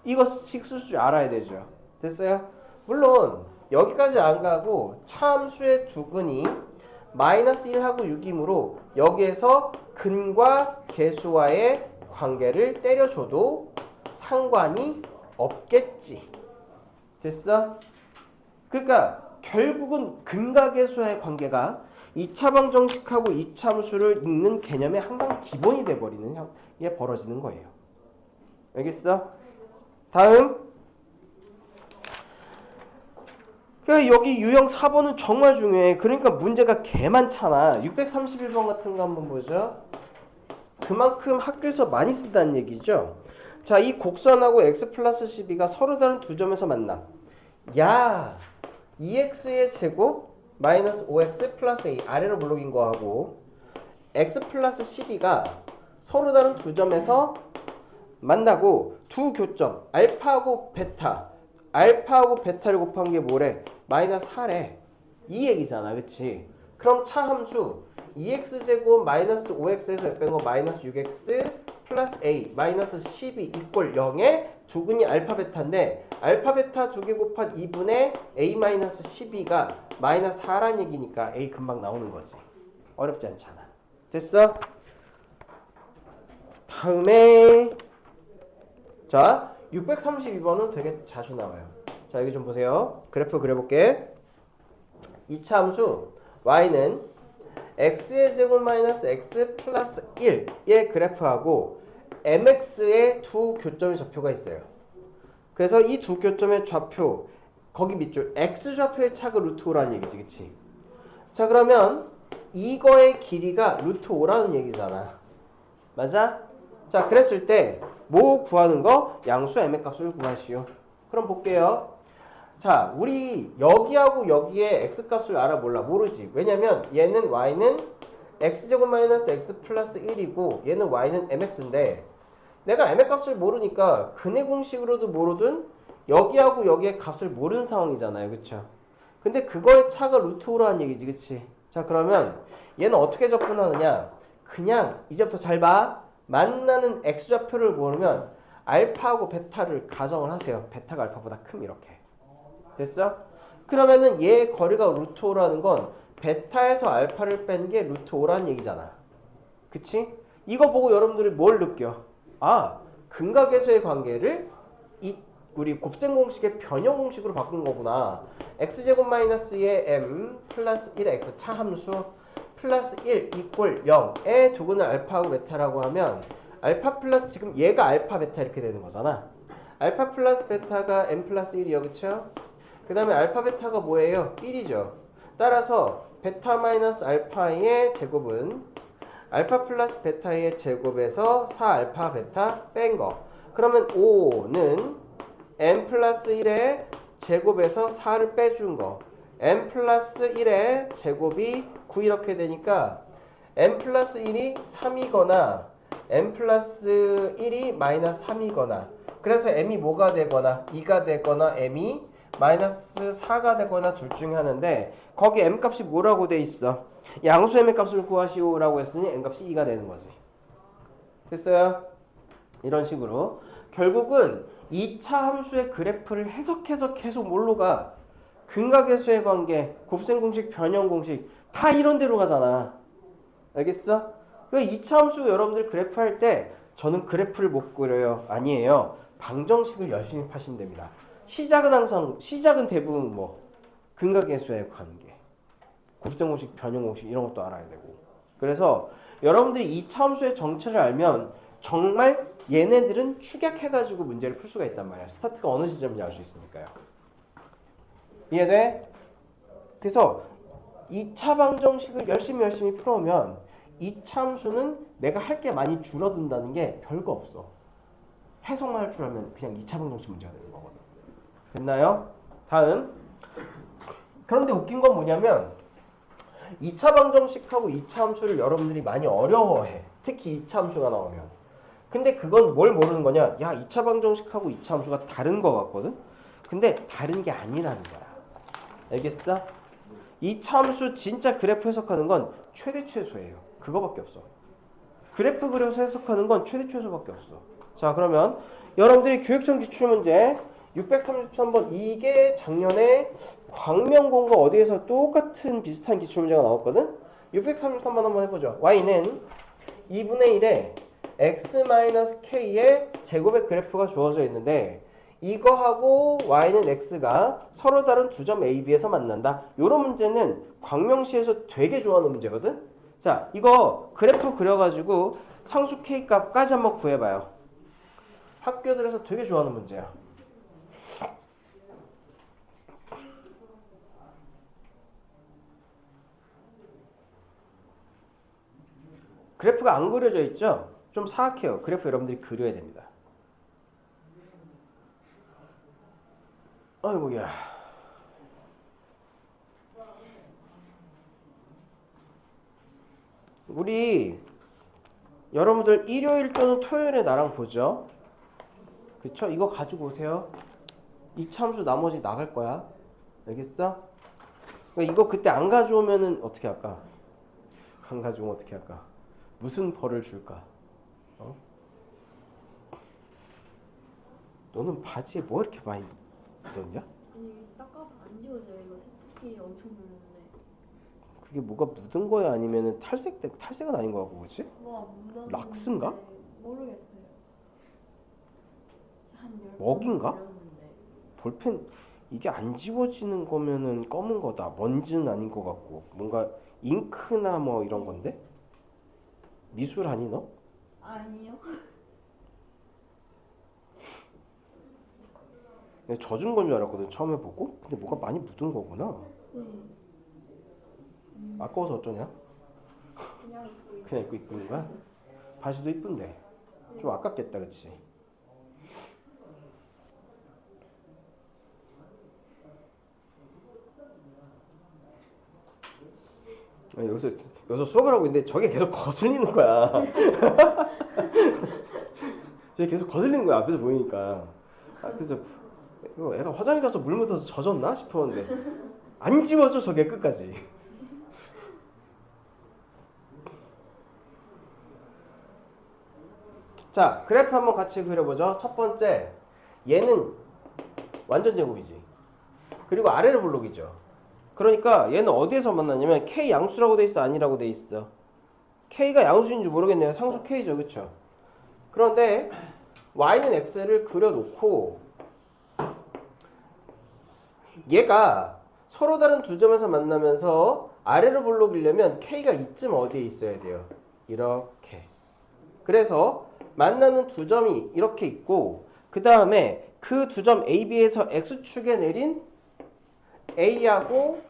이거씩 쓸 줄 알아야 되죠. 됐어요? 물론 여기까지 안 가고 차함수의 두 근이 마이너스 1하고 6이므로 여기에서 근과 개수와의 관계를 때려줘도 상관이 없겠지. 됐어? 그러니까 결국은 근각계수와의 관계가 2차 방정식하고 2차 함수를 읽는 개념의 항상 기본이 돼버리는 게 벌어지는 거예요. 알겠어? 다음. 그러니까 여기 유형 4번은 정말 중요해. 그러니까 문제가 개 많잖아. 631번 같은 거 한번 보죠. 그만큼 학교에서 많이 쓴다는 얘기죠. 자, 이 곡선하고 x 플러스 12가 서로 다른 두 점에서 만나. 야, 2x의 제곱 마이너스 5x 플러스 a 아래로 블록인 거하고 x 플러스 12가 서로 다른 두 점에서 만나고 두 교점 알파하고 베타를 곱한 게 뭐래? 마이너스 4래. 이 얘기잖아, 그치? 그럼 차함수 2x제곱 마이너스 5x에서 뺀 거 마이너스 6x 플러스 a 마이너스 12 이꼴 0에 두근이 알파 베타인데 알파 베타 2개 곱한 2분의 a 마이너스 12가 마이너스 4란 얘기니까 a 금방 나오는 거지. 어렵지 않잖아. 됐어? 다음에 자 632번은 되게 자주 나와요. 자 여기 좀 보세요. 그래프 그려볼게. 2차 함수 y는 x의 제곱 마이너스 x 플러스 1의 그래프하고 mx의 두 교점의 좌표가 있어요. 그래서 이 두 교점의 좌표 거기 밑줄 x 좌표의 차가 루트 5라는 얘기지, 그치? 자 그러면 이거의 길이가 루트 5라는 얘기잖아. 맞아? 자 그랬을 때 뭐 구하는 거? 양수 m의 값을 구하시오. 그럼 볼게요. 자 우리 여기하고 여기에 x 값을 알아 몰라? 모르지. 왜냐면 얘는 y는 x제곱 마이너스 x 플러스 1이고 얘는 y는 mx인데 내가 m의 값을 모르니까 근의 공식으로도 모르든 여기하고 여기의 값을 모르는 상황이잖아요. 그쵸? 근데 그거의 차가 루트 5라는 얘기지. 그치? 자 그러면 얘는 어떻게 접근하느냐? 그냥 이제부터 잘 봐. 만나는 x좌표를 모르면 알파하고 베타를 가정을 하세요. 베타가 알파보다 큼 이렇게. 됐어? 그러면은 얘 거리가 루트 5라는 건 베타에서 알파를 뺀 게 루트 5라는 얘기잖아. 그치? 이거 보고 여러분들이 뭘 느껴? 아, 근각에서의 관계를 우리 곱셈 공식의 변형 공식으로 바꾼 거구나. x제곱 마이너스의 m 플러스 1의 x 차함수 플러스 1 이꼴 0에 두근을 알파하고 베타라고 하면 알파 플러스 지금 얘가 알파 베타 이렇게 되는 거잖아. 알파 플러스 베타가 m 플러스 1이요. 그쵸? 그 다음에 알파 베타가 뭐예요? 1이죠. 따라서 베타 마이너스 알파의 제곱은 알파 플러스 베타의 제곱에서 4알파 베타 뺀 거. 그러면 5는 m 플러스 1의 제곱에서 4를 빼준 거. m 플러스 1의 제곱이 9 이렇게 되니까 m 플러스 1이 3이거나 m 플러스 1이 마이너스 3이거나 그래서 m이 뭐가 되거나 2가 되거나 m이 마이너스 4가 되거나 둘 중에 하나인데 거기 m 값이 뭐라고 돼 있어? 양수 m의 값을 구하시오라고 했으니 m 값이 2가 되는 거지. 됐어요? 이런 식으로 결국은 2차 함수의 그래프를 해석해서 계속 뭘로 가? 근각계수의 관계, 곱셈 공식, 변형 공식 다 이런 데로 가잖아. 알겠어? 그 2차 함수 여러분들 그래프 할 때 저는 그래프를 못 그려요. 아니에요. 방정식을 열심히 파시면 됩니다. 시작은 대부분 뭐 근각계수의 관계, 곱셈 공식, 변형 공식 이런 것도 알아야 되고. 그래서 여러분들이 2차 함수의 정체를 알면 정말 얘네들은 축약해가지고 문제를 풀 수가 있단 말이야. 스타트가 어느 시점인지 알 수 있으니까요. 이해돼? 그래서 2차 방정식을 열심히 풀어오면 2차 함수는 내가 할 게 많이 줄어든다는 게 별거 없어. 해석만 할 줄 알면 그냥 2차 방정식 문제가 되는 거거든. 됐나요? 다음. 그런데 웃긴 건 뭐냐면 2차 방정식하고 2차 함수를 여러분들이 많이 어려워해. 특히 2차 함수가 나오면. 근데 그건 뭘 모르는 거냐? 야, 2차 방정식하고 2차 함수가 다른 거 같거든? 근데 다른 게 아니라는 거야. 알겠어? 2차 함수 진짜 그래프 해석하는 건 최대 최소예요. 그거밖에 없어. 그래프 그려서 해석하는 건 최대 최소밖에 없어. 자 그러면 여러분들이 교육청 기출문제 633번 이게 작년에 광명공고 어디에서 똑같은 비슷한 기출문제가 나왔거든. 633번 한번 해보죠. y는 2분의 1에 x-k의 제곱의 그래프가 주어져 있는데 이거하고 y는 x가 서로 다른 두 점 A, B에서 만난다. 이런 문제는 광명시에서 되게 좋아하는 문제거든. 자, 이거 그래프 그려가지고 상수 k 값까지 한번 구해봐요. 학교들에서 되게 좋아하는 문제야. 그래프가 안 그려져 있죠? 좀 사악해요. 그래프 여러분들이 그려야 됩니다. 아이고야. 우리 여러분들 일요일 또는 토요일에 나랑 보죠? 그쵸? 이거 가지고 오세요. 이 참수 나머지 나갈 거야. 알겠어? 그러니까 이거 그때 안 가져오면은 어떻게 할까? 안 가져오면 어떻게 할까? 무슨 벌을 줄까? 어? 너는 바지에 뭐 이렇게 많이 묻었냐? 아니 닦아서 안 지워져요. 이거 세탁기 엄청 묻는데. 그게 뭐가 묻은 거야? 아니면은 탈색은 아닌 거 같고, 그렇지? 뭐가 묻었는데 락스인가? 모르겠어요. 한 10번 먹인가? 물렸는데. 볼펜 이게 안 지워지는 거면은 검은 거다. 먼지는 아닌 거 같고 뭔가 잉크나 뭐 이런 건데? 미술 아니 너? 아니요. 내가 젖은 건 줄 알았거든 처음에 보고. 근데 뭐가 많이 묻은 거구나. 네. 아까워서 어쩌냐? 그냥 입고 있어요. 그냥 입고 있는 거야? 바지도 이쁜데 좀 아깝겠다, 그치? 아니, 여기서 수업을 하고 있는데 저게 계속 거슬리는 거야. 저게 계속 거슬리는 거야, 앞에서 보이니까. 그래서 이거 애가 화장실 가서 물 묻어서 젖었나 싶었는데 안 지워져 저게 끝까지. 자, 그래프 한번 같이 그려보죠. 첫 번째, 얘는 완전 제곱이지. 그리고 아래로 블록이죠. 그러니까 얘는 어디에서 만나냐면 K 양수라고 돼 있어, 아니라고 돼 있어? K가 양수인지 모르겠네요. 상수 K죠, 그쵸? 그런데 Y는 X를 그려놓고 얘가 서로 다른 두 점에서 만나면서 아래로 블록이려면 K가 이쯤 어디에 있어야 돼요? 이렇게. 그래서 만나는 두 점이 이렇게 있고 그 다음에 그 두 점 A, B에서 X축에 내린 A하고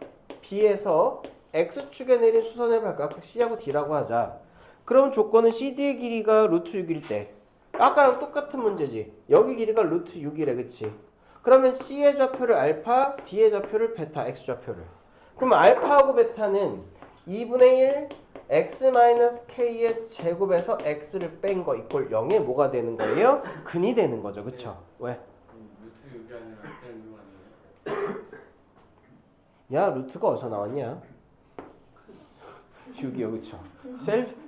B에서 X축에 내린 수선해볼 각각 C하고 D라고 하자. 그럼 조건은 CD의 길이가 루트 6일 때 아까랑 똑같은 문제지. 여기 길이가 루트 6이래, 그치? 그러면 C의 좌표를 알파, D의 좌표를 베타, X좌표를. 그럼 알파하고 베타는 2분의 1 x-k의 제곱에서 x를 뺀 거 이꼴 0에 뭐가 되는 거예요? 근이 되는 거죠, 그쵸? 왜? 루트 6이 아니라 그냥 6 아니에요? 야, 루트가 어디서 나왔냐? 6이요, 그쵸?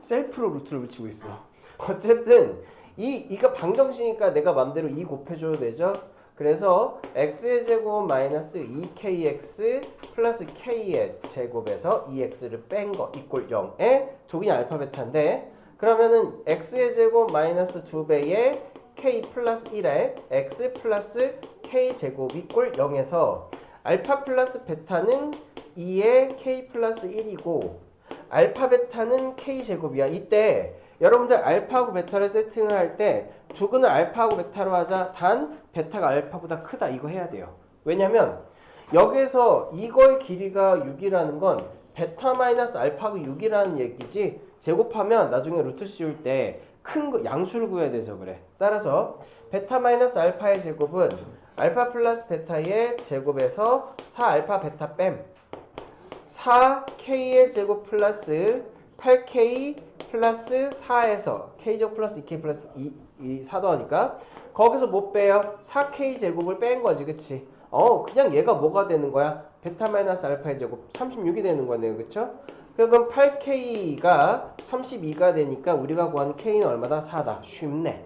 셀프로 루트를 붙이고 있어. 어쨌든 이거 방정식이니까 내가 맘대로 2 곱해줘도 되죠? 그래서 x의 제곱 마이너스 2kx 플러스 k의 제곱에서 2x를 뺀 거 이꼴 0에 두 개의 알파 베타인데 그러면은 x의 제곱 마이너스 2배의 k 플러스 1에 x 플러스 k 제곱 이꼴 0에서 알파 플러스 베타는 2의 k 플러스 1이고 알파 베타는 k 제곱이야. 이때 여러분들 알파하고 베타를 세팅을 할 때 두근을 알파하고 베타로 하자. 단 베타가 알파보다 크다. 이거 해야 돼요. 왜냐면 여기서 이거의 길이가 6이라는 건 베타 마이너스 알파가 6이라는 얘기지. 제곱하면 나중에 루트 씌울 때 큰 거 양수를 구해야 돼서 그래. 따라서 베타 마이너스 알파의 제곱은 알파 플러스 베타의 제곱에서 4알파 베타 뺨 4k의 제곱 플러스 8k 플러스 4에서 k제곱 플러스 2k 플러스 2 4더하니까 거기서 못 빼요. 4k 제곱을 뺀 거지, 그치? 그냥 얘가 뭐가 되는 거야? 베타 마이너스 알파의 제곱 36이 되는 거네요, 그쵸? 그럼 8k가 32가 되니까 우리가 구하는 k는 얼마다? 4다. 쉽네.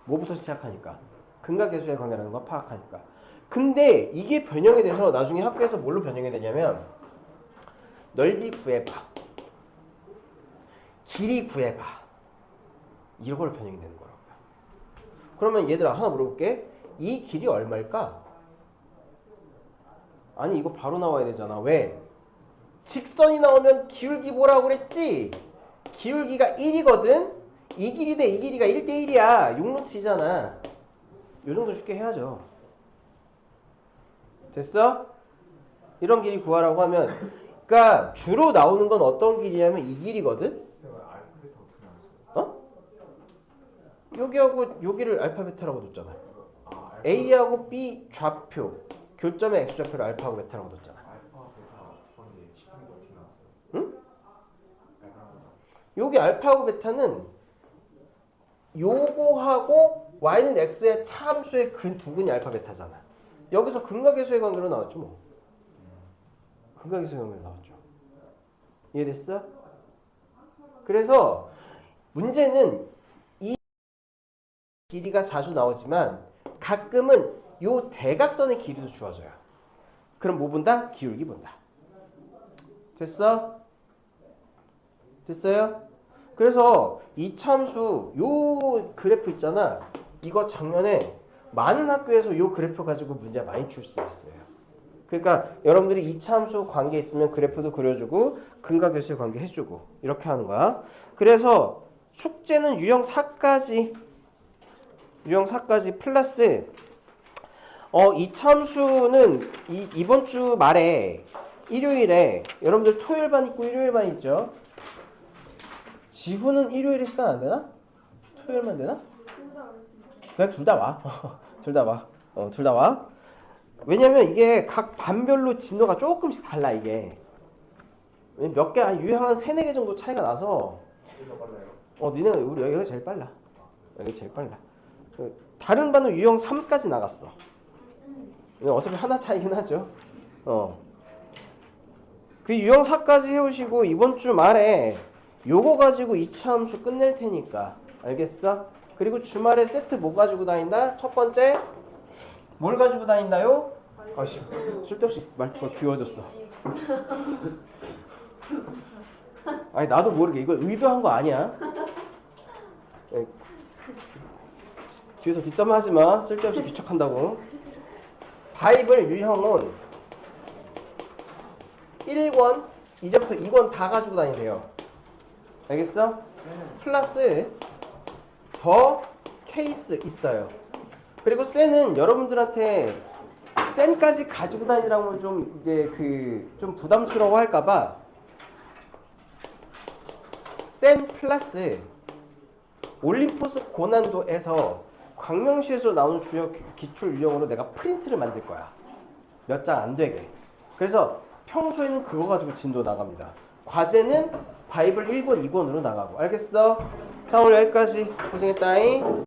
뭐부터 시작하니까? 근각계수의 관계라는 거 파악하니까. 근데 이게 변형이 돼서 나중에 학교에서 뭘로 변형이 되냐면 넓이 구해봐, 길이 구해봐, 이걸로 변형이 되는 거라고요. 그러면 얘들아 하나 물어볼게. 이 길이 얼마일까? 아니 이거 바로 나와야 되잖아. 왜? 직선이 나오면 기울기 뭐라고 그랬지? 기울기가 1이거든? 이 길이 대 이 길이가 1대1이야. 6루트이잖아. 요 정도 쉽게 해야죠. 됐어? 이런 길이 구하라고 하면 그러니까 주로 나오는 건 어떤 길이냐면 이 길이거든? 어? 여기하고 여기를 알파 베타라고 뒀잖아. A하고 B 좌표 교점의 X좌표를 알파하고 베타라고 뒀잖아. 응? 여기 알파하고 베타는 요거하고 Y는 X의 차함수의 근 두 근이 알파 베타잖아. 여기서 근각계수의 관계로 나왔죠 뭐. 근각계수의 관계로 나왔죠. 이해됐어? 그래서 문제는 이 길이가 자주 나오지만 가끔은 요 대각선의 길이도 주어져요. 그럼 뭐 본다? 기울기 본다. 됐어? 됐어요? 그래서 이참수 요 그래프 있잖아. 이거 작년에 많은 학교에서 요 그래프 가지고 문제 많이 출제했어요. 그러니까 여러분들이 이참수 관계 있으면 그래프도 그려주고 근각계수의 관계 해주고 이렇게 하는 거야. 그래서 숙제는 유형 4까지 플러스 이참수는 이번 주 말에 일요일에 여러분들 토요일 반 있고 일요일 반 있죠. 지훈은 일요일에 시간 안 되나? 토요일만 되나? 그냥 둘 다 와. 둘 다 와. 둘 다 와. 왜냐면 이게 각 반별로 진도가 조금씩 달라 이게. 몇 개, 유형 한 3, 4개 정도 차이가 나서 니네가 우리 여기가 제일 빨라. 여기 제일 빨라. 다른 반은 유형 3까지 나갔어. 어차피 하나 차이긴 하죠. 그 유형 4까지 해오시고 이번 주 말에 요거 가지고 이차함수 끝낼 테니까 알겠어? 그리고 주말에 세트 뭐 가지고 다닌다? 첫 번째 뭘 가지고 다닌다요? 아씨 쓸데없이 말투가 귀여워졌어. 아니 나도 모르게 이거 의도한 거 아니야. 뒤에서 뒷담화 하지 마. 쓸데없이 귀척한다고. 바이블 유형은 1권 이제부터 2권 다 가지고 다니세요. 알겠어? 플러스 더 케이스 있어요. 그리고 센은 여러분들한테 센까지 가지고 다니라고 좀 이제 좀 부담스러워 할까봐 센 플러스 올림포스 고난도에서 광명시에서 나오는 주요 기출 유형으로 내가 프린트를 만들 거야. 몇 장 안 되게. 그래서 평소에는 그거 가지고 진도 나갑니다. 과제는 바이블 1권, 2권으로 나가고. 알겠어? 자 오늘 여기까지. 고생했다잉.